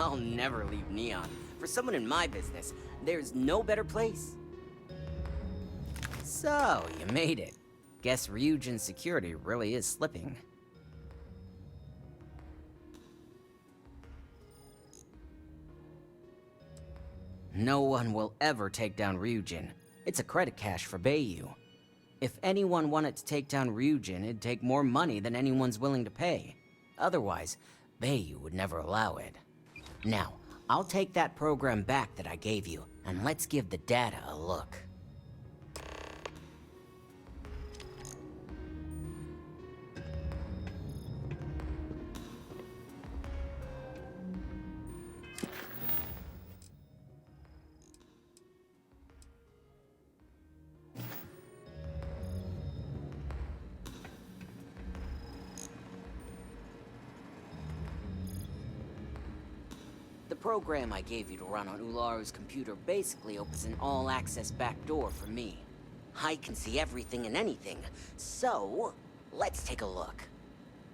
J: I'll never leave Neon. For someone in my business, there's no better place. So, you made it. Guess Ryujin's security really is slipping. No one will ever take down Ryujin. It's a credit cache for Bayu. If anyone wanted to take down Ryujin, it'd take more money than anyone's willing to pay. Otherwise, Bayu would never allow it. Now, I'll take that program back that I gave you, and let's give the data a look. The program I gave you to run on Ularu's computer basically opens an all-access backdoor for me. I can see everything and anything, so let's take a look.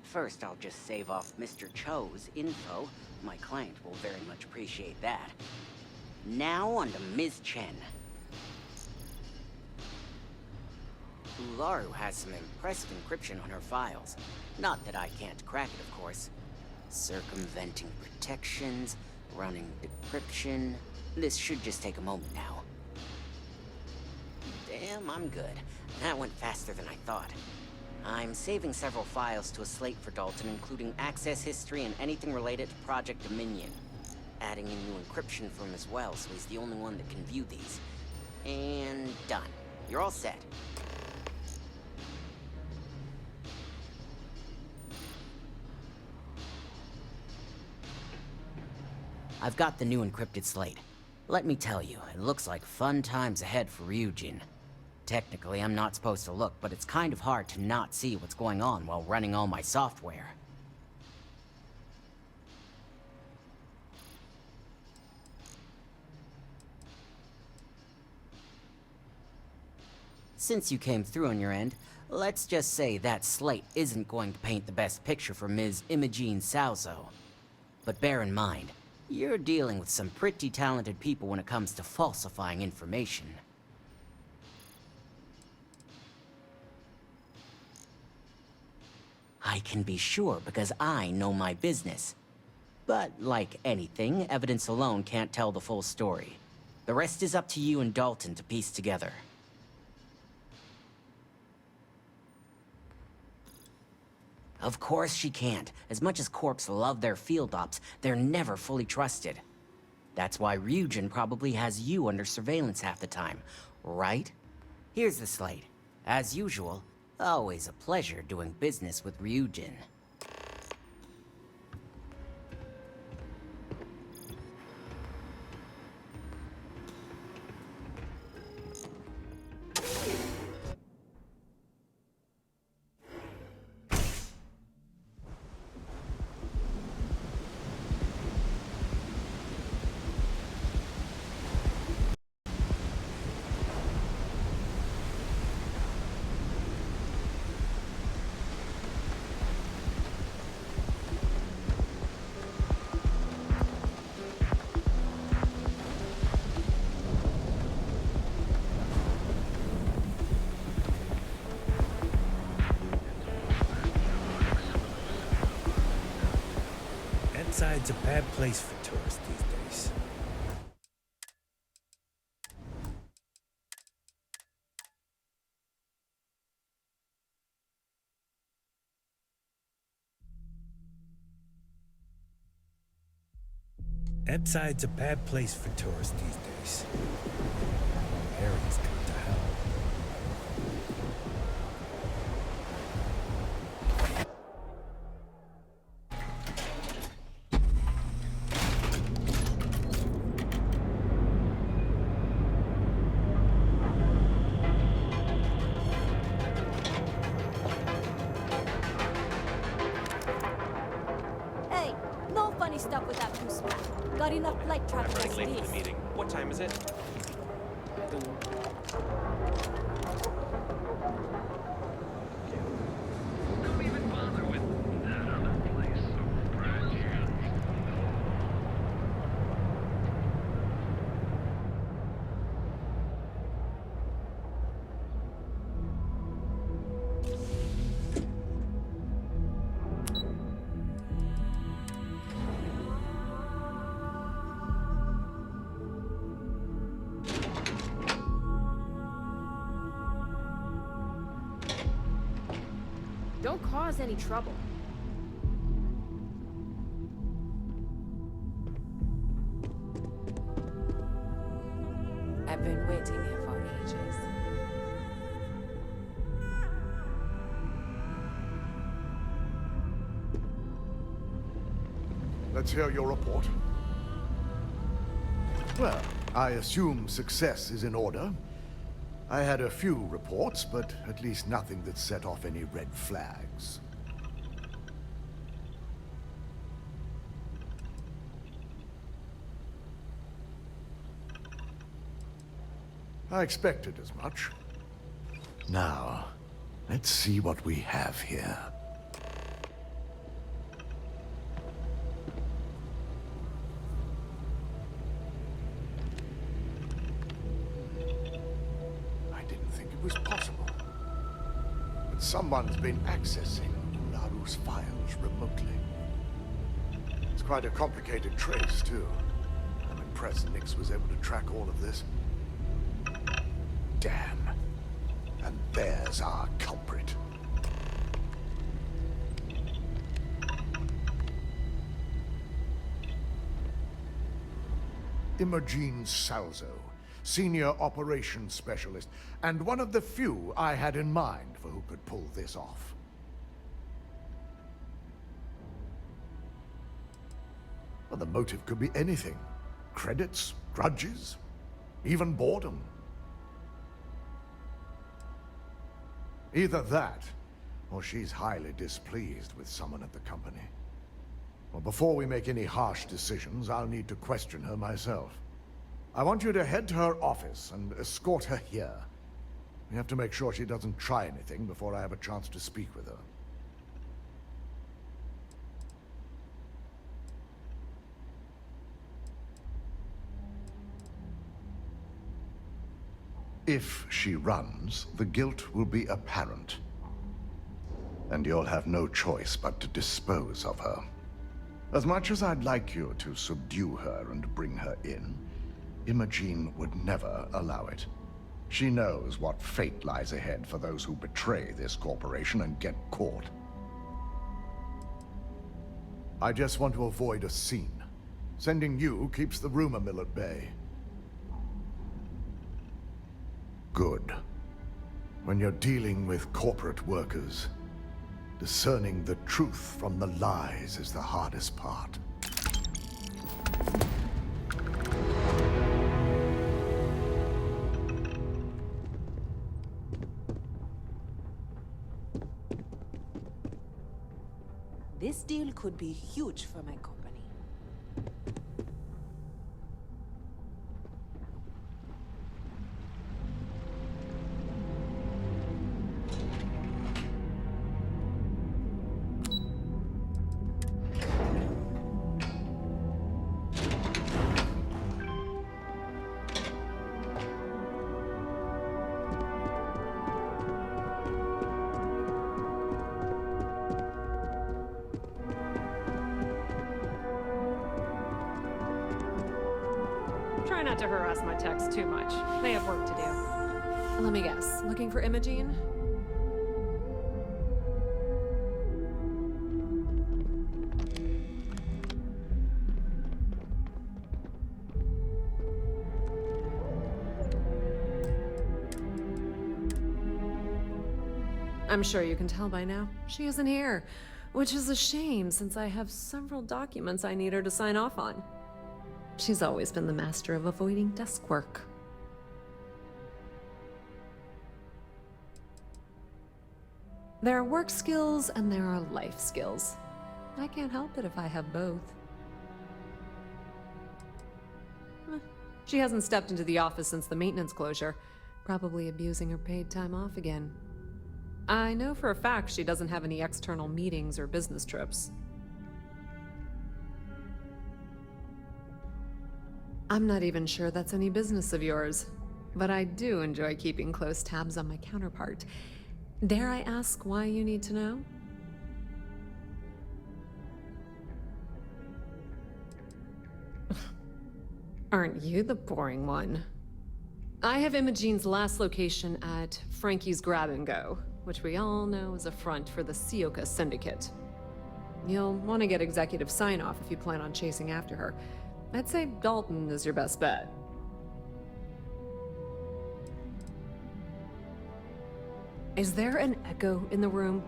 J: First, I'll just save off Mr. Cho's info. My client will very much appreciate that. Now on to Ms. Chen. Ularu has some impressive encryption on her files. Not that I can't crack it, of course. Circumventing protections, running decryption. This should just take a moment now. Damn, I'm good. That went faster than I thought. I'm saving several files to a slate for Dalton, including access history and anything related to Project Dominion. Adding in new encryption for him as well, so he's the only one that can view these. And done. You're all set. I've got the new encrypted slate. Let me tell you, it looks like fun times ahead for Ryujin. Technically, I'm not supposed to look, but it's kind of hard to not see what's going on while running all my software. Since you came through on your end, let's just say that slate isn't going to paint the best picture for Ms. Imogene Salzo. But bear in mind, you're dealing with some pretty talented people when it comes to falsifying information. I can be sure because I know my business. But like anything, evidence alone can't tell the full story. The rest is up to you and Dalton to piece together. Of course she can't. As much as Corps love their field ops, they're never fully trusted. That's why Ryujin probably has you under surveillance half the time, right? Here's the slate. As usual, always a pleasure doing business with Ryujin.
M: It's a bad place for tourists these days. Epside's a bad place for tourists these days. Area's gone to hell.
U: Stuff with that goose map. Got enough flight traffic as it is.
O: Meeting. What time is it?
B: Don't even bother with that other place over here.
C: Don't cause any trouble.
O: I've been waiting here for ages.
L: Let's hear your report. Well, I assume success is in order. I had a few reports, but at least nothing that set off any red flags. I expected as much. Now, let's see what we have here. I didn't think it was possible. But someone's been accessing Naru's files remotely. It's quite a complicated trace, too. I'm impressed Nix was able to track all of this. Damn. And there's our culprit. Imogene Salzo, Senior Operations Specialist, and one of the few I had in mind for who could pull this off. Well, the motive could be anything. Credits, grudges, even boredom. Either that, or she's highly displeased with someone at the company. Well, before we make any harsh decisions, I'll need to question her myself. I want you to head to her office and escort her here. We have to make sure she doesn't try anything before I have a chance to speak with her. If she runs, the guilt will be apparent. And you'll have no choice but to dispose of her. As much as I'd like you to subdue her and bring her in, Imogene would never allow it. She knows what fate lies ahead for those who betray this corporation and get caught. I just want to avoid a scene. Sending you keeps the rumor mill at bay. Good. When you're dealing with corporate workers, discerning the truth from the lies is the hardest part.
O: This deal could be huge for my company.
I: Try not to harass my techs too much. They have work to do. Let me guess. Looking for Imogene? I'm sure you can tell by now. She isn't here, which is a shame since I have several documents I need her to sign off on. She's always been the master of avoiding desk work. There are work skills and there are life skills. I can't help it if I have both. She hasn't stepped into the office since the maintenance closure, probably abusing her paid time off again. I know for a fact she doesn't have any external meetings or business trips. I'm not even sure that's any business of yours, but I do enjoy keeping close tabs on my counterpart. Dare I ask why you need to know? Aren't you the boring one? I have Imogene's last location at Frankie's Grab and Go. which we all know is a front for the Sioka Syndicate. You'll want to get executive sign-off if you plan on chasing after her. I'd say Dalton is your best bet. Is there an echo in the room?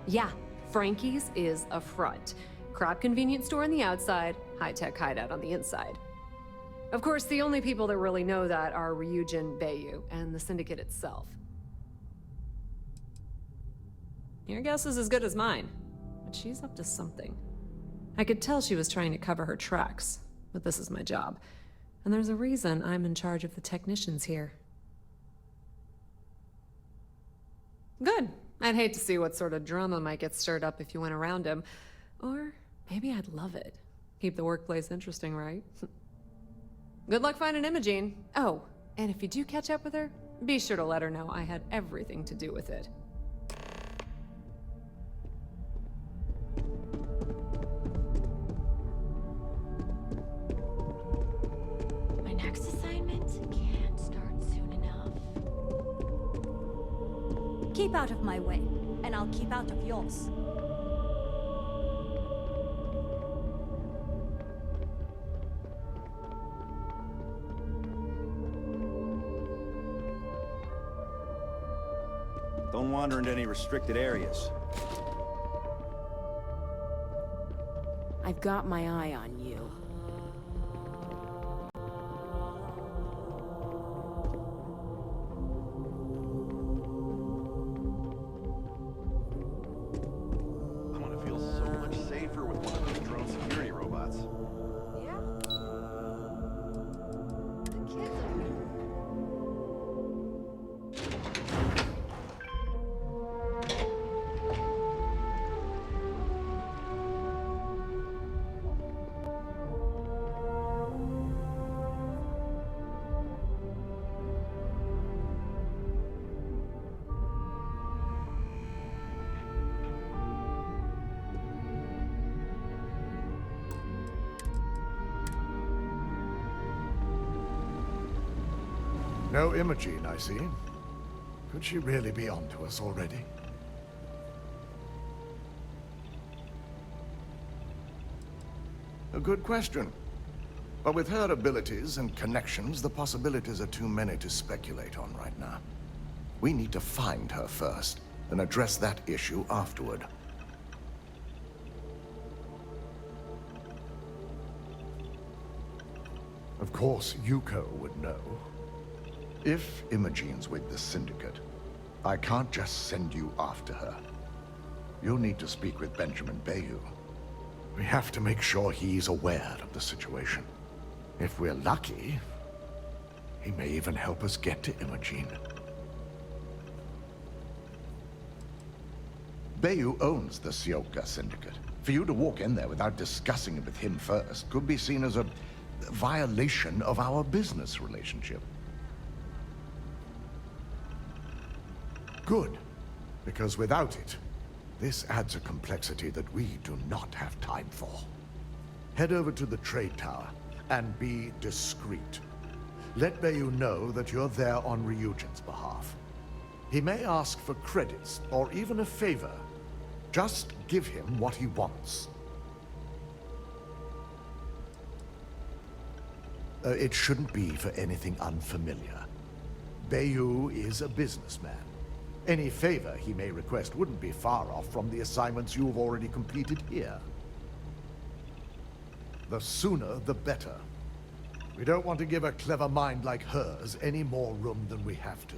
I: Yeah, Frankie's is a front. Crap convenience store on the outside, high-tech hideout on the inside. Of course, the only people that really know that are Ryujin, Bayu, and the Syndicate itself. Your guess is as good as mine, but she's up to something. I could tell she was trying to cover her tracks, but this is my job. And there's a reason I'm in charge of the technicians here. Good. I'd hate to see what sort of drama might get stirred up if you went around him. Or maybe I'd love it. Keep the workplace interesting, right? Good luck finding Imogene. Oh, and if you do catch up with her, be sure to let her know I had everything to do with it.
U: My next assignment can't start soon enough. Keep out of my way, and I'll keep out of yours.
E: Don't wander into any restricted areas.
C: I've got my eye on you.
D: I'm gonna feel so much safer with one of those drone security robots.
U: Yeah? The kids are
L: No Imogene, I see. Could she really be onto us already? A good question. But with her abilities and connections, the possibilities are too many to speculate on right now. We need to find her first, and address that issue afterward. Of course, Yuko would know. If Imogene's with the Syndicate, I can't just send you after her. You'll need to speak with Benjamin Bayu. We have to make sure he's aware of the situation. If we're lucky, he may even help us get to Imogene. Bayu owns the Sioka Syndicate. For you to walk in there without discussing it with him first could be seen as a violation of our business relationship. Good, because without it, this adds a complexity that we do not have time for. Head over to the trade tower and be discreet. Let Bayu know that you're there on Ryujin's behalf. He may ask for credits or even a favor. Just give him what he wants. It shouldn't be for anything unfamiliar. Bayu is a businessman. Any favor he may request wouldn't be far off from the assignments you've already completed here. The sooner, the better. We don't want to give a clever mind like hers any more room than we have to.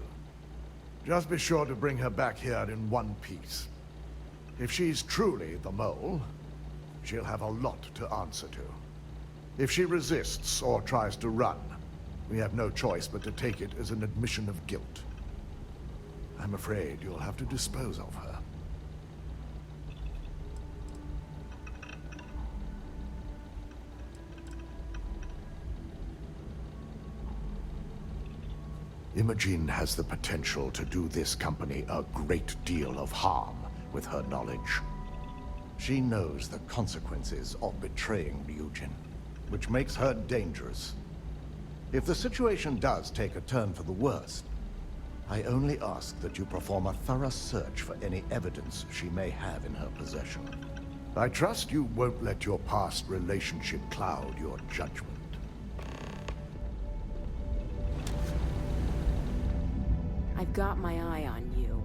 L: Just be sure to bring her back here in one piece. If she's truly the mole, she'll have a lot to answer to. If she resists or tries to run, we have no choice but to take it as an admission of guilt. I'm afraid you'll have to dispose of her. Imogene has the potential to do this company a great deal of harm with her knowledge. She knows the consequences of betraying Ryujin, which makes her dangerous. If the situation does take a turn for the worst, I only ask that you perform a thorough search for any evidence she may have in her possession. I trust you won't let your past relationship cloud your judgment.
C: I've got my eye on you.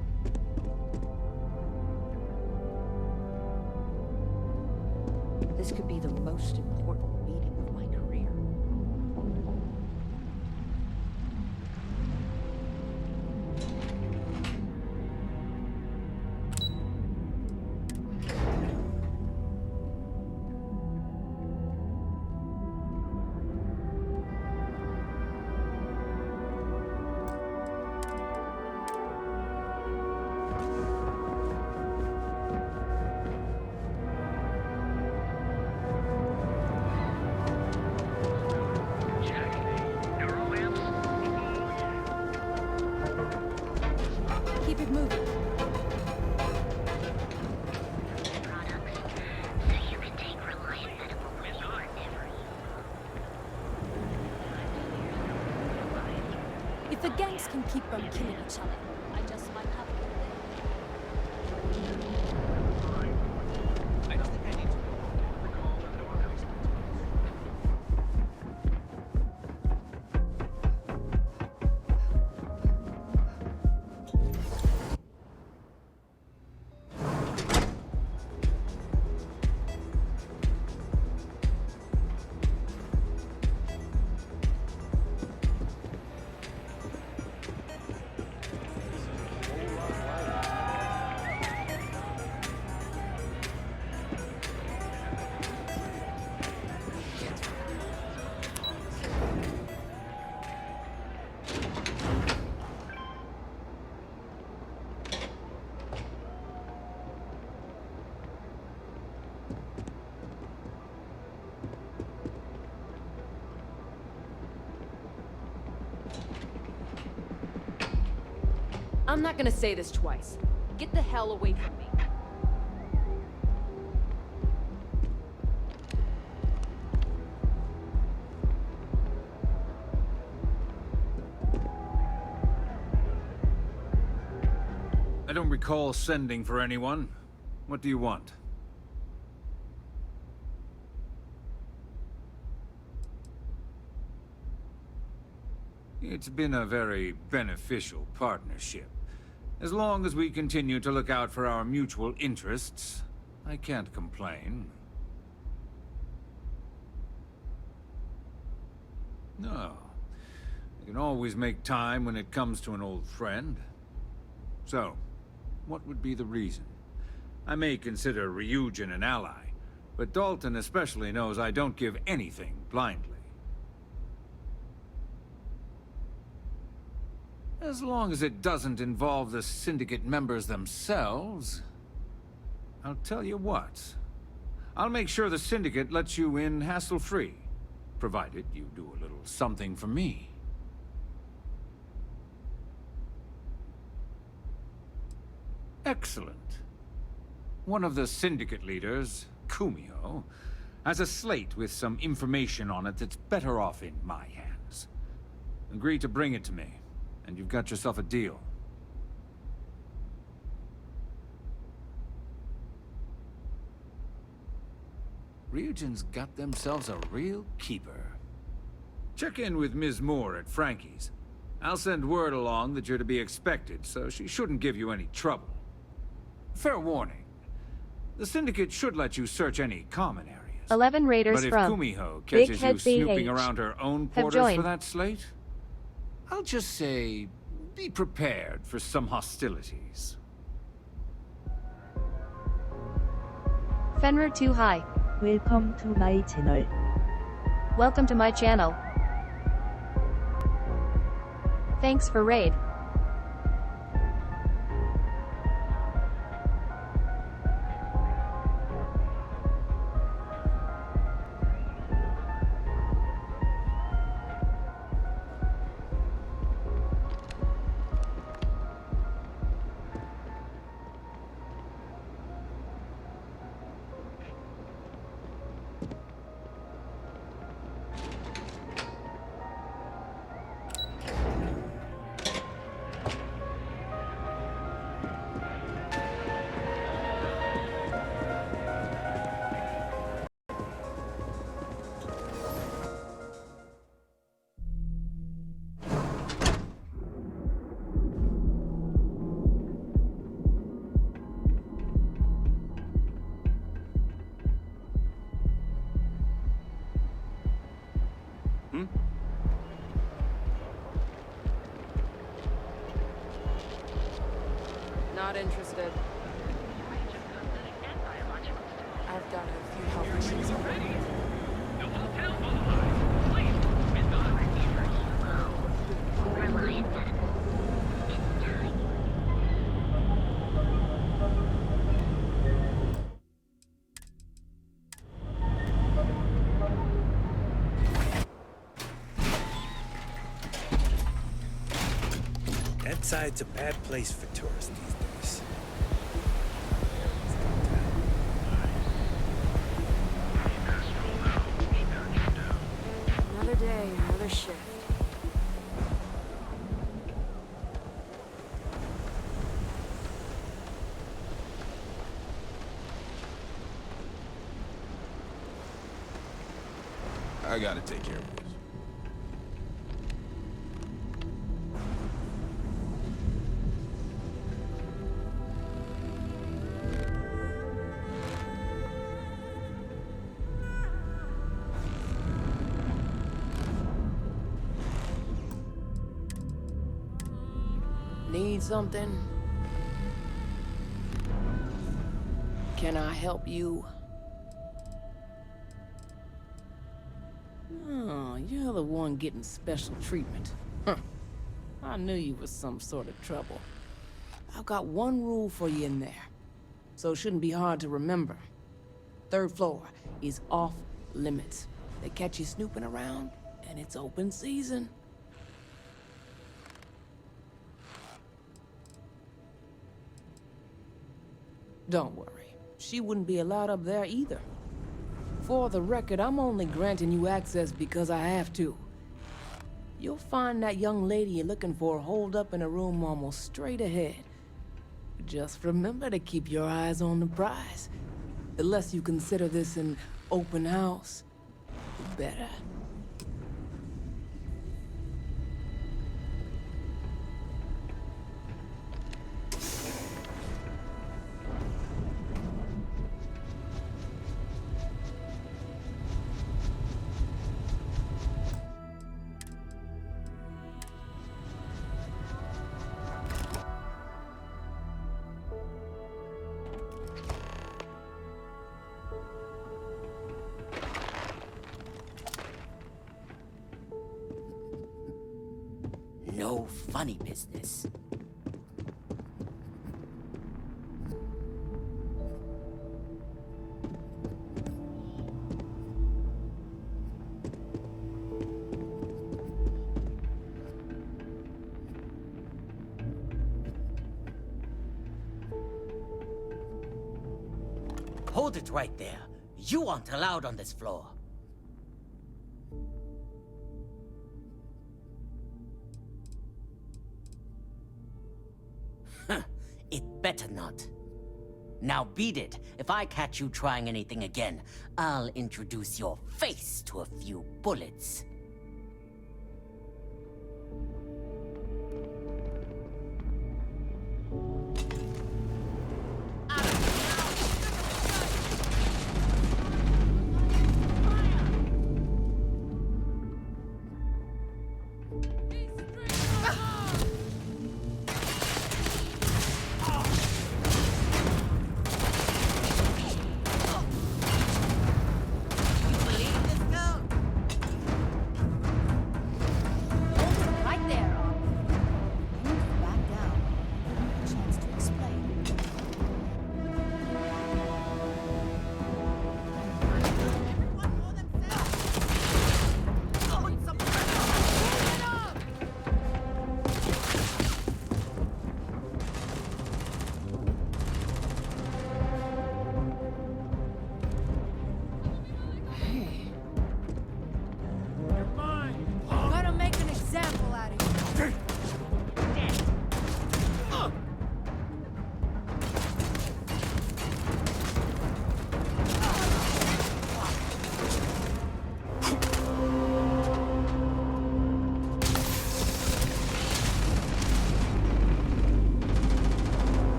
S: This could be the most important meeting of my career.
U: Keep it moving. If the gangs can keep on killing each other, I just might have a good
N: I don't think I need to.
C: I'm not gonna say this twice. Get the hell away from me.
E: I don't recall sending for anyone. What do you want? It's been a very beneficial partnership. As long as we continue to look out for our mutual interests, I can't complain. No. You can always make time when it comes to an old friend. So, what would be the reason? I may consider Ryujin an ally, but Dalton especially knows I don't give anything blindly. As long as it doesn't involve the Syndicate members themselves, I'll tell you what. I'll make sure the Syndicate lets you in hassle-free, provided you do a little something for me. Excellent. One of the Syndicate leaders, Chung-Myeong, has a slate with some information on it that's better off in my hands. Agree to bring it to me, and you've got yourself a deal. Ryujin's got themselves a real keeper. Check in with Ms. Moore at Frankie's. I'll send word along that you're to be expected, so she shouldn't give you any trouble. Fair warning. The Syndicate should let you search any common areas.
G: 11 raiders
E: but if
G: from
E: Chung-Myeong
G: Big
E: catches
G: Head
E: you snooping
G: BH
E: around her own
G: have
E: quarters for
G: joined.
E: that slate, I'll just say, be prepared for some hostilities.
G: Fenrir too high.
H: Welcome to my channel.
G: Welcome to my channel. Thanks for raid.
C: Not interested. I've got a few health issues.
M: Side's a bad place for tourists these days.
C: Another day, another shift.
D: I gotta take care of this.
P: Need something? Can I help you? Oh, you're the one getting special treatment. Huh. I knew you was some sort of trouble. I've got one rule for you in there, so it shouldn't be hard to remember. 3rd floor is off limits. They catch you snooping around, and it's open season. Don't worry, she wouldn't be allowed up there either. For the record, I'm only granting you access because I have to. You'll find that young lady you're looking for holed up in a room almost straight ahead. Just remember to keep your eyes on the prize. The less you consider this an open house, the better.
J: No funny business. Hold it right there. You aren't allowed on this floor. It better not. Now beat it. If I catch you trying anything again, I'll introduce your face to a few bullets.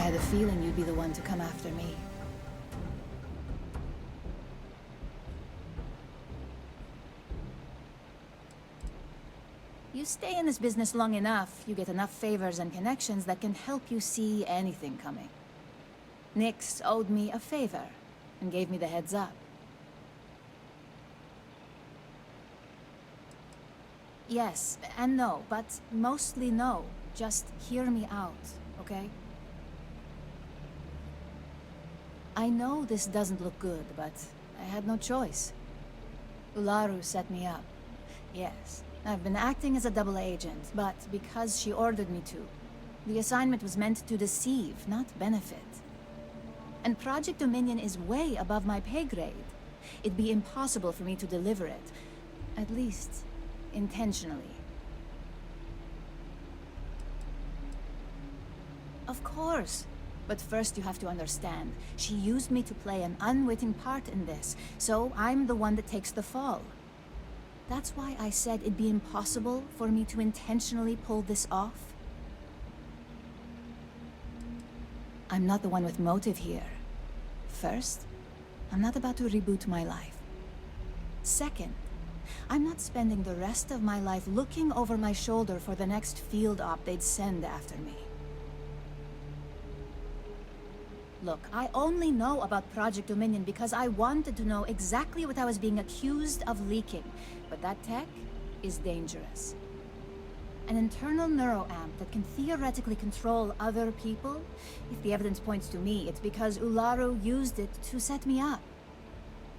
F: had a feeling you'd be the one to come after me. You stay in this business long enough, you get enough favors and connections that can help you see anything coming. Nyx owed me a favor and gave me the heads up. Yes and no, but mostly no. Just hear me out, okay? I know this doesn't look good, but I had no choice. Ularu set me up. Yes, I've been acting as a double agent, but because she ordered me to. The assignment was meant to deceive, not benefit. And Project Dominion is way above my pay grade. It'd be impossible for me to deliver it. At least, intentionally. Of course. But first you have to understand, she used me to play an unwitting part in this, so I'm the one that takes the fall. That's why I said it'd be impossible for me to intentionally pull this off. I'm not the one with motive here. First, I'm not about to reboot my life. Second, I'm not spending the rest of my life looking over my shoulder for the next field op they'd send after me. Look, I only know about Project Dominion because I wanted to know exactly what I was being accused of leaking. But that tech is dangerous. An internal neuroamp that can theoretically control other people? If the evidence points to me, it's because Ularu used it to set me up.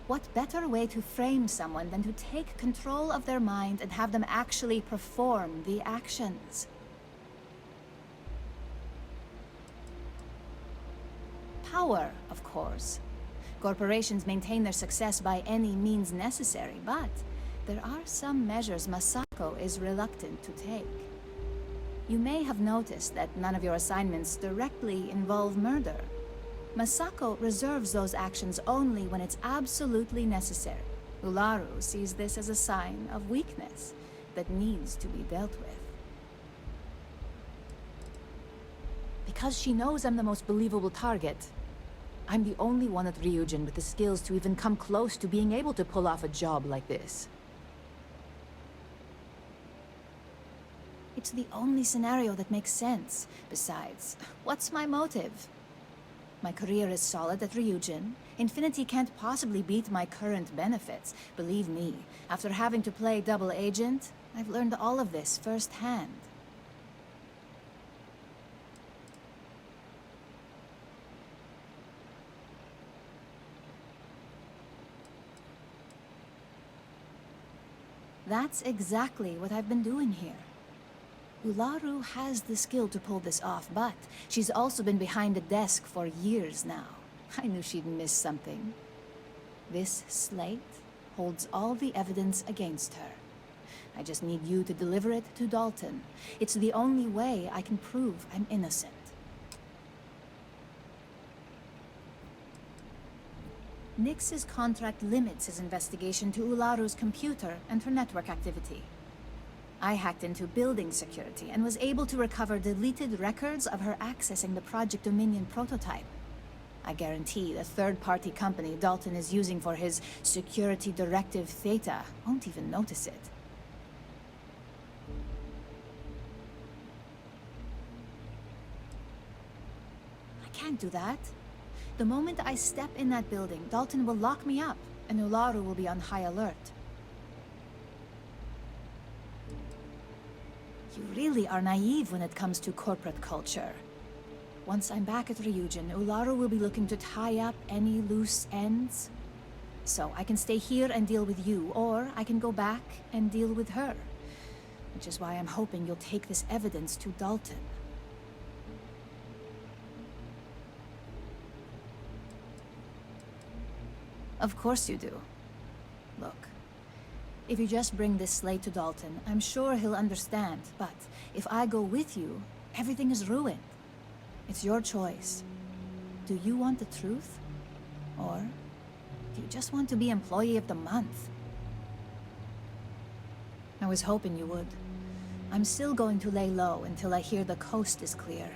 F: What better way to frame someone than to take control of their mind and have them actually perform the actions? Power, of course. Corporations maintain their success by any means necessary, but there are some measures Masako is reluctant to take. You may have noticed that none of your assignments directly involve murder. Masako reserves those actions only when it's absolutely necessary. Ularu sees this as a sign of weakness that needs to be dealt with. Because she knows I'm the most believable target, I'm the only one at Ryujin with the skills to even come close to being able to pull off a job like this. It's the only scenario that makes sense. Besides, what's my motive? My career is solid at Ryujin. Infinity can't possibly beat my current benefits. Believe me, after having to play double agent, I've learned all of this firsthand. That's exactly what I've been doing here. Ularu has the skill to pull this off, but she's also been behind a desk for years now. I knew she'd miss something. This slate holds all the evidence against her. I just need you to deliver it to Dalton. It's the only way I can prove I'm innocent. Nyx's contract limits his investigation to Ularu's computer and her network activity. I hacked into building security and was able to recover deleted records of her accessing the Project Dominion prototype. I guarantee the third-party company Dalton is using for his security directive Theta won't even notice it. I can't do that. The moment I step in that building, Dalton will lock me up, and Ularu will be on high alert. You really are naive when it comes to corporate culture. Once I'm back at Ryujin, Ularu will be looking to tie up any loose ends. So I can stay here and deal with you, or I can go back and deal with her. Which is why I'm hoping you'll take this evidence to Dalton. Of course you do. Look, if you just bring this slate to Dalton, I'm sure he'll understand. But if I go with you, everything is ruined. It's your choice. Do you want the truth? Or do you just want to be Employee of the Month? I was hoping you would. I'm still going to lay low until I hear the coast is clear.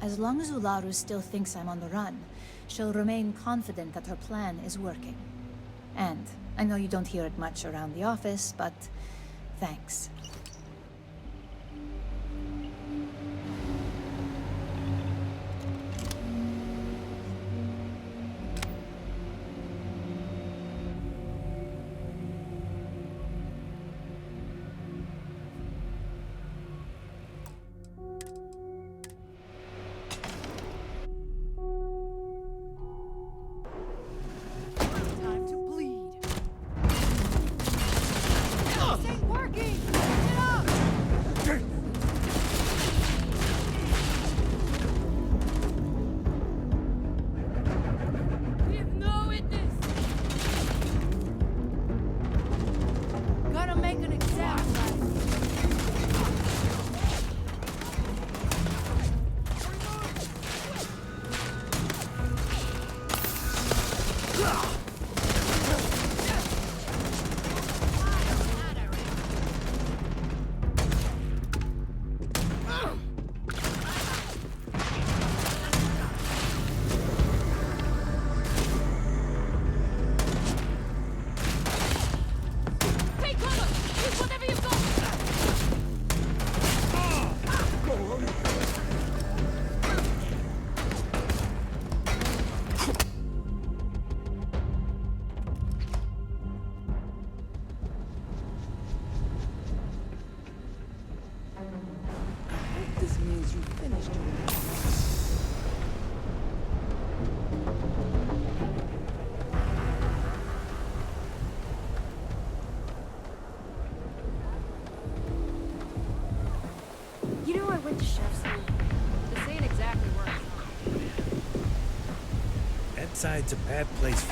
F: As long as Ularu still thinks I'm on the run, she'll remain confident that her plan is working. And I know you don't hear it much around the office, but thanks.
U: Time to bleed. This ain't working! Get up! We have no witness! Gotta make an example out of Take cover! Use whatever you've got!
P: This means you finished your
C: You know, I went to chef school. This ain't exactly where I'm from.
M: That side's a bad place.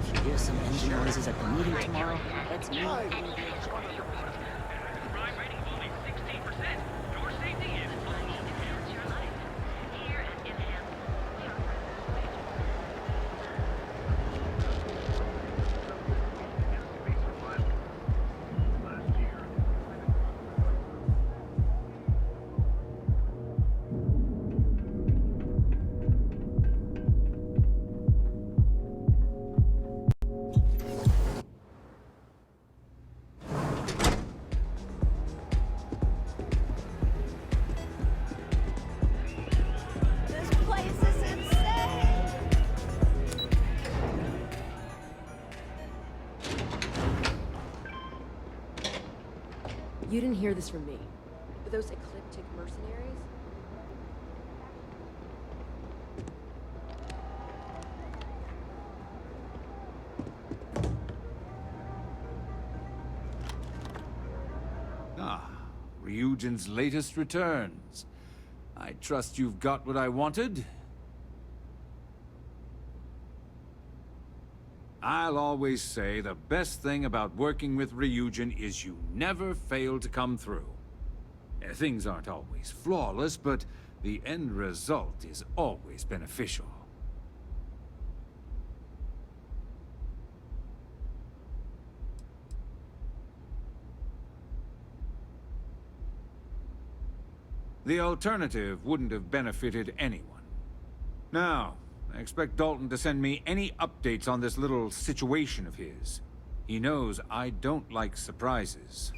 J: If you hear some engine noises at the meeting tomorrow, that's me.
U: This place is insane!
C: You didn't hear this from me. But those ecliptic mercenaries?
E: Ah, Ryujin's latest returns. I trust you've got what I wanted? I'll always say the best thing about working with Ryujin is you never fail to come through. Things aren't always flawless, but the end result is always beneficial. The alternative wouldn't have benefited anyone. Now, I expect Dalton to send me any updates on this little situation of his. He knows I don't like surprises.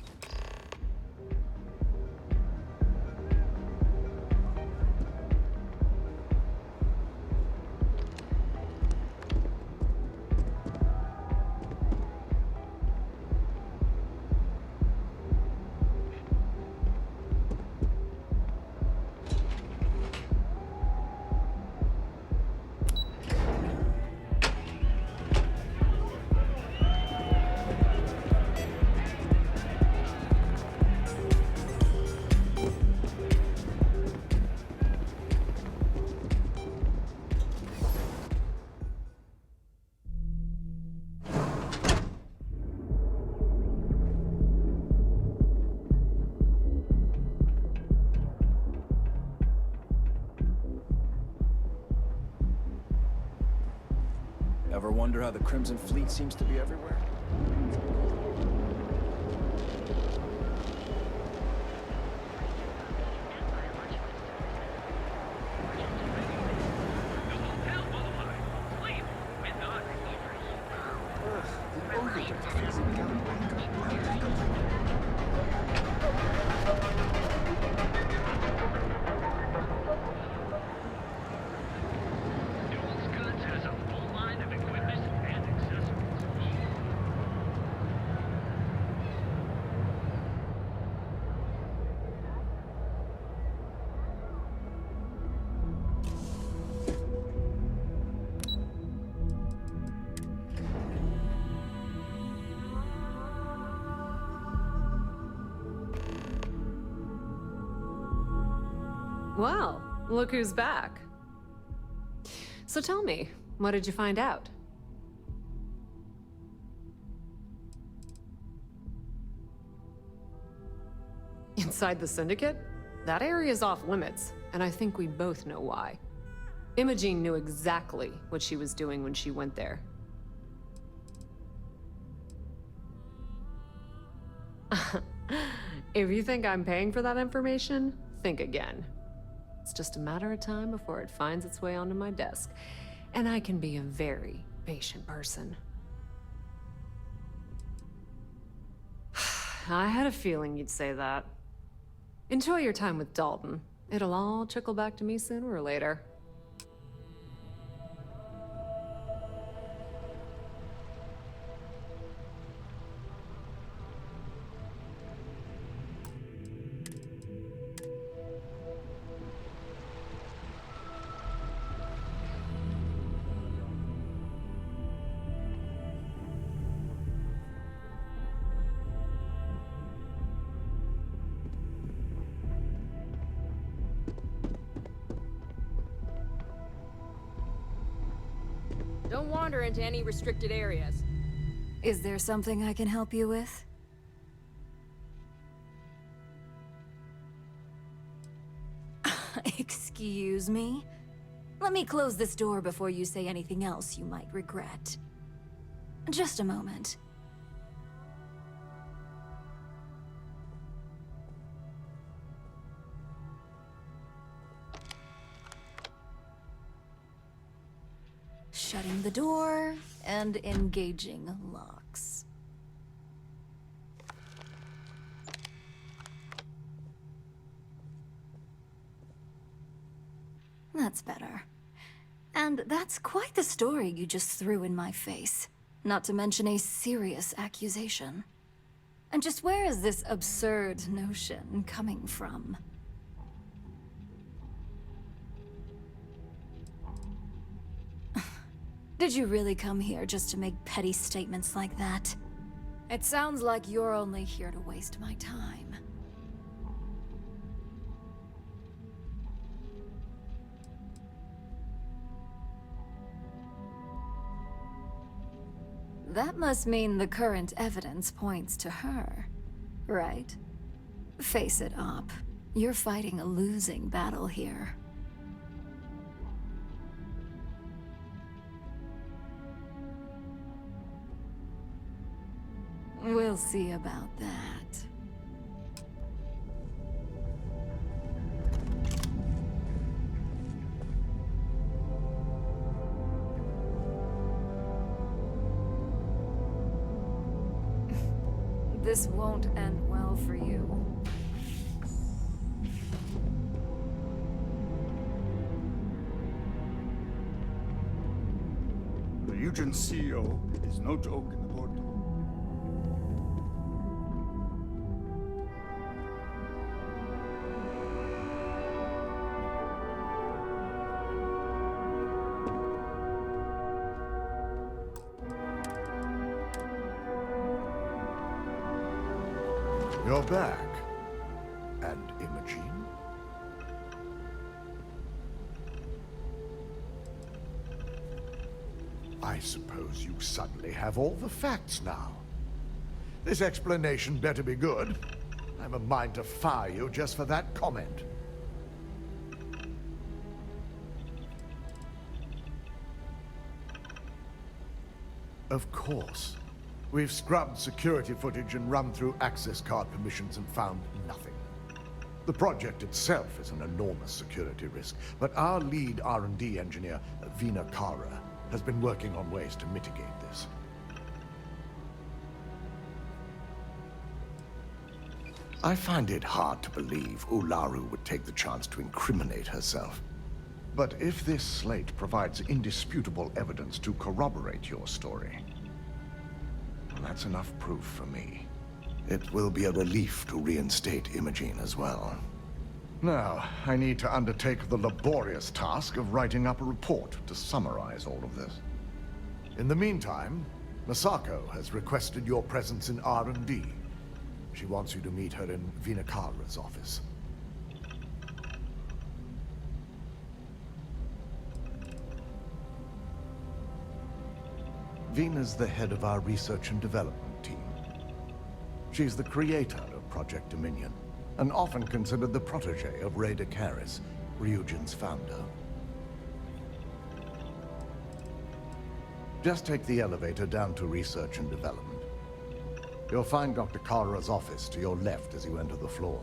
R: Ever wonder how the Crimson Fleet seems to be everywhere?
I: Well, look who's back. So tell me, what did you find out? Inside the Syndicate? That area's off limits, and I think we both know why. Imogene knew exactly what she was doing when she went there. If you think I'm paying for that information, think again. It's just a matter of time before it finds its way onto my desk, and I can be a very patient person. I had a feeling you'd say that. Enjoy your time with Dalton. It'll all trickle back to me sooner or later.
C: Don't wander into any restricted areas.
A: Is there something I can help you with? Excuse me? Let me close this door before you say anything else you might regret. Just a moment. Shutting the door and engaging locks. That's better. And that's quite the story you just threw in my face. Not to mention a serious accusation. And just where is this absurd notion coming from? Did you really come here just to make petty statements like that? It sounds like you're only here to waste my time. That must mean the current evidence points to her, right? Face it, Op. You're fighting a losing battle here. We'll see about that. This won't end well for you.
V: The Eugen CEO is no joke in the boardroom.
L: You're back. And Imogene? I suppose you suddenly have all the facts now. This explanation better be good. I'm a mind to fire you just for that comment. Of course. We've scrubbed security footage and run through access card permissions and found nothing. The project itself is an enormous security risk, but our lead R&D engineer, Vina Kara, has been working on ways to mitigate this. I find it hard to believe Ularu would take the chance to incriminate herself. But if this slate provides indisputable evidence to corroborate your story, well, that's enough proof for me. It will be a relief to reinstate Imogene as well. Now, I need to undertake the laborious task of writing up a report to summarize all of this. In the meantime, Masako has requested your presence in R&D. She wants you to meet her in Vinakara's office. Vina's the head of our research and development team. She's the creator of Project Dominion, and often considered the protege of Ray Caris, Ryujin's founder. Just take the elevator down to research and development. You'll find Dr. Kara's office to your left as you enter the floor.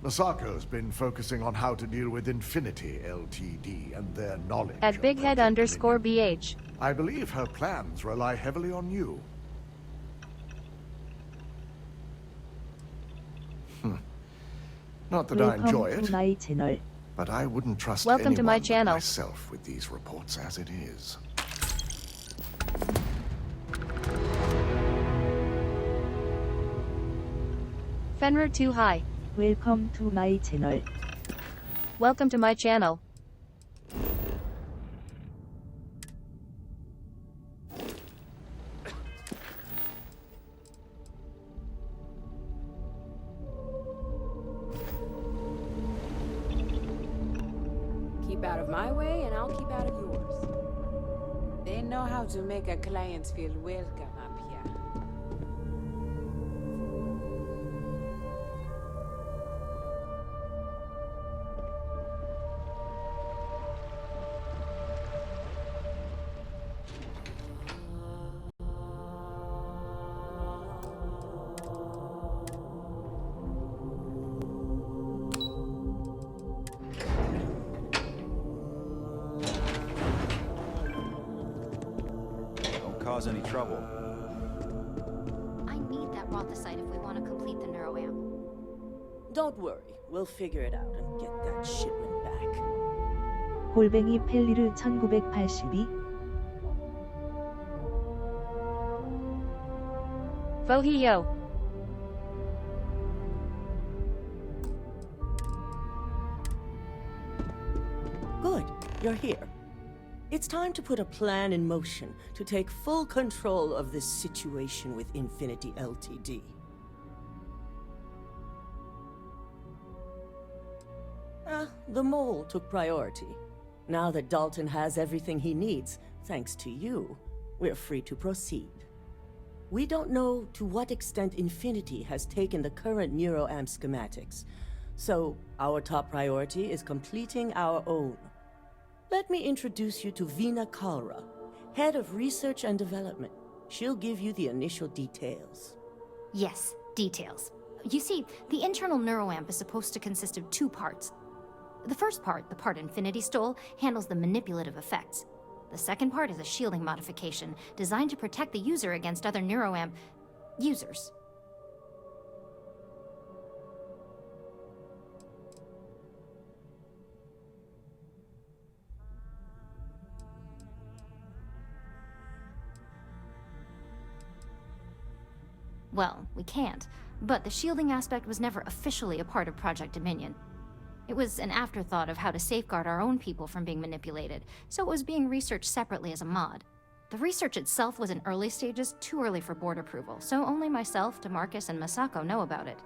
L: Masako's been focusing on how to deal with Infinity Ltd. And their knowledge
G: At
L: of
G: BigHead_BH.
L: I believe her plans rely heavily on you. Not that I enjoy it,
H: my channel.
L: but I wouldn't trust
G: Welcome to my
L: anyone but
G: channel.
L: myself with these reports as it is.
G: Fenrir too high.
H: Welcome to my channel.
G: Welcome to my channel.
O: Keep out of my way, and I'll keep out of yours. They know how to make a client feel welcome up here.
R: Cause any trouble.
A: I need that Rothicite if we want to complete the neuroamp.
K: Don't worry, we'll figure it out and get that shipment back.
H: 골뱅이 펠리르 1982.
G: Fohiyo.
K: Good, you're here. It's time to put a plan in motion to take full control of this situation with Infinity Ltd. The mole took priority. Now that Dalton has everything he needs, thanks to you, we're free to proceed. We don't know to what extent Infinity has taken the current neuroamp schematics, so our top priority is completing our own. Let me introduce you to Vina Kara, Head of Research and Development. She'll give you the initial details.
T: Yes, details. You see, the internal neuroamp is supposed to consist of two parts. The first part, the part Infinity stole, handles the manipulative effects. The second part is a shielding modification designed to protect the user against other neuroamp users. Well, we can't, but the shielding aspect was never officially a part of Project Dominion. It was an afterthought of how to safeguard our own people from being manipulated, so it was being researched separately as a mod. The research itself was in early stages, too early for board approval, so only myself, DeMarcus, and Masako know about it.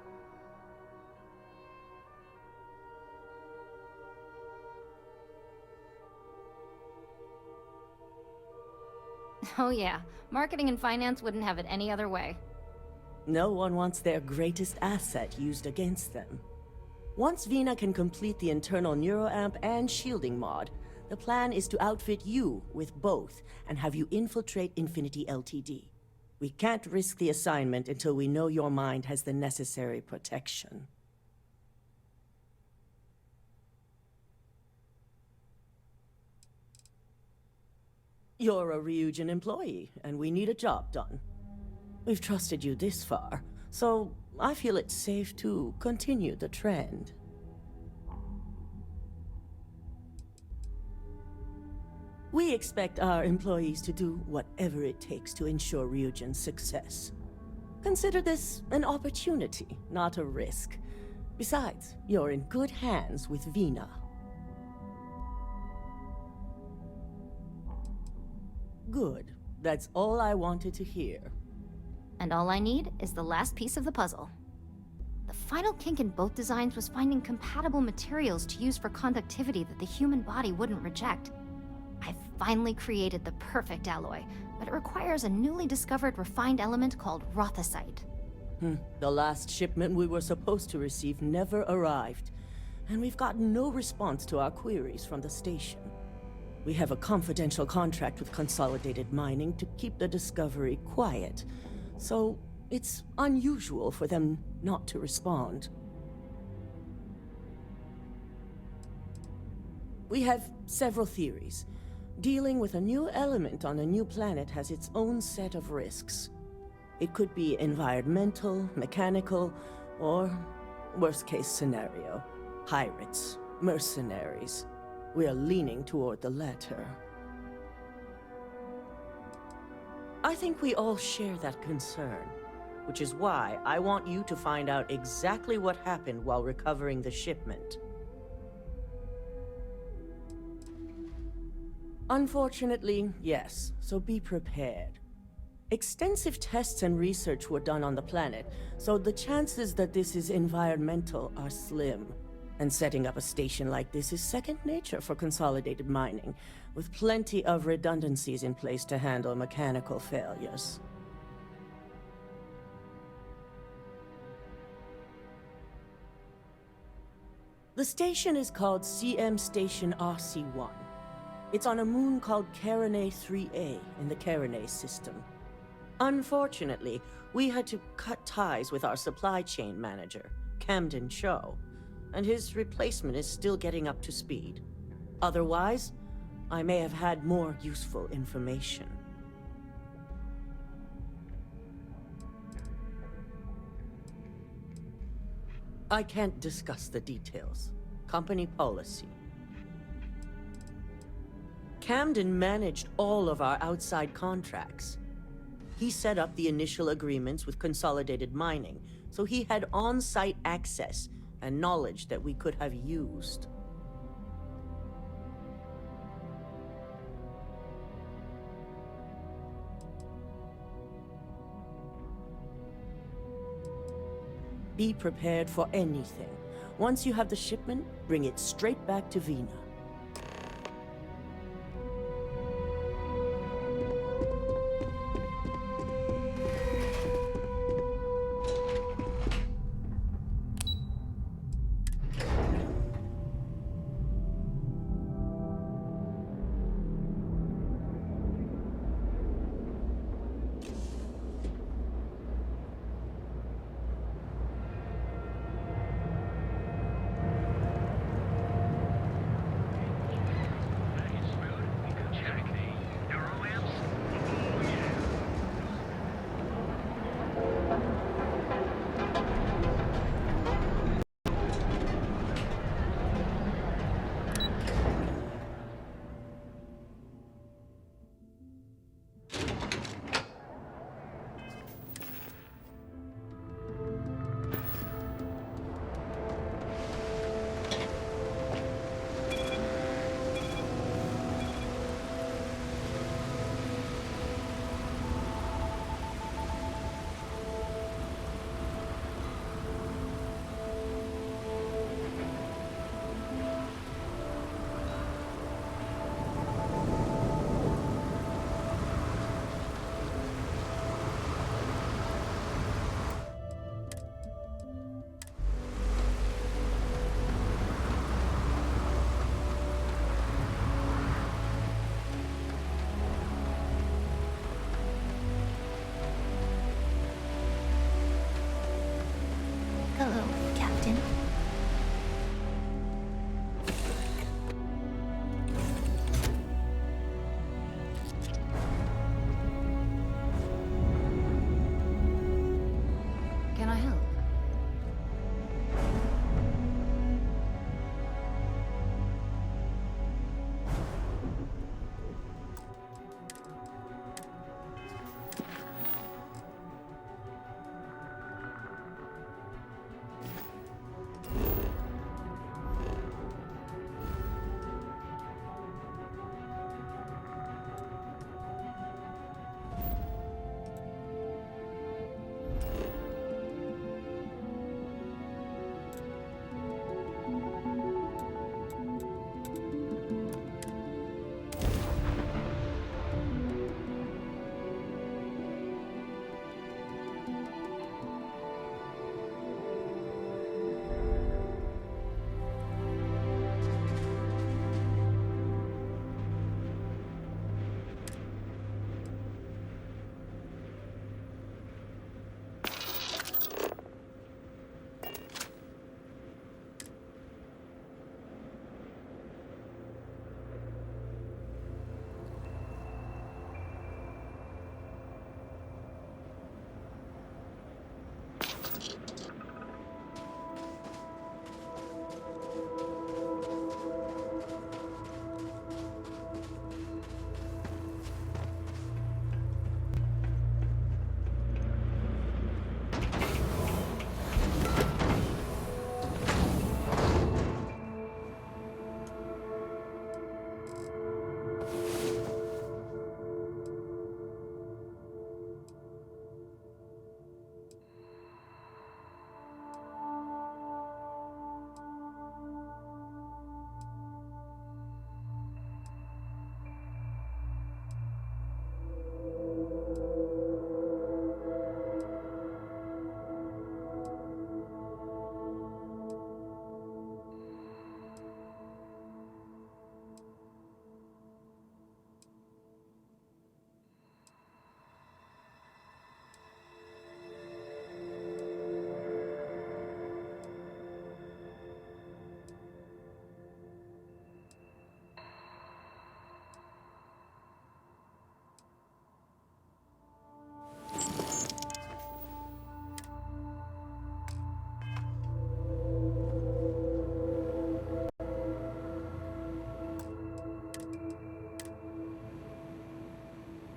T: Oh yeah, marketing and finance wouldn't have it any other way.
K: No one wants their greatest asset used against them. Once Vina can complete the internal neuroamp and shielding mod, The plan is to outfit you with both and have you infiltrate Infinity Ltd. We can't risk the assignment until we know your mind has the necessary protection. You're a Ryujin employee, and we need a job done. We've trusted you this far, so I feel it's safe to continue the trend. We expect our employees to do whatever it takes to ensure Ryujin's success. Consider this an opportunity, not a risk. Besides, you're in good hands with Vina. Good. That's all I wanted to hear.
T: And all I need is the last piece of the puzzle. The final kink in both designs was finding compatible materials to use for conductivity that the human body wouldn't reject. I've finally created the perfect alloy, but it requires a newly discovered refined element called rothosite.
K: The last shipment we were supposed to receive never arrived, and we've gotten no response to our queries from the station. We have a confidential contract with Consolidated Mining to keep the discovery quiet, so it's unusual for them not to respond. We have several theories. Dealing with a new element on a new planet has its own set of risks. It could be environmental, mechanical, or worst-case scenario, pirates, mercenaries. We are leaning toward the latter. I think we all share that concern, which is why I want you to find out exactly what happened while recovering the shipment. Unfortunately, yes, so be prepared. Extensive tests and research were done on the planet, so the chances that this is environmental are slim. And setting up a station like this is second nature for Consolidated Mining, with plenty of redundancies in place to handle mechanical failures. The station is called CM Station RC-1. It's on a moon called Carinae 3A in the Carinae system. Unfortunately, we had to cut ties with our supply chain manager, Camden Cho, and his replacement is still getting up to speed. Otherwise, I may have had more useful information. I can't discuss the details. Company policy. Camden managed all of our outside contracts. He set up the initial agreements with Consolidated Mining, so he had on-site access and knowledge that we could have used. Be prepared for anything. Once you have the shipment, bring it straight back to Vina.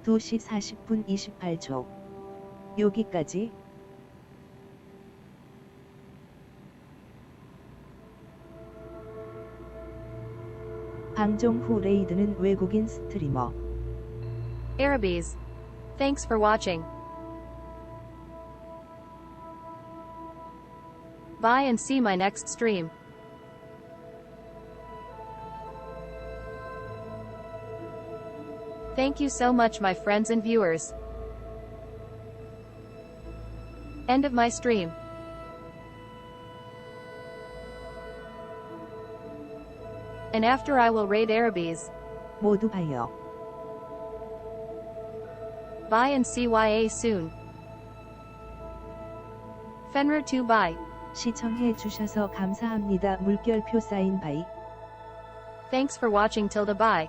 H: 2시 40분 28초. 여기까지. 방종 후 레이드는 외국인 스트리머.
G: Arabes. Thanks for watching. Bye and see my next stream. Thank you so much, my friends and viewers. End of my stream. And after I will raid Arabes.
H: 모두 봐요.
G: Bye and CYA soon. Fenrir 2 bye.
H: 시청해 주셔서 감사합니다. 물결표 사인 바이.
G: Thanks for watching till the bye.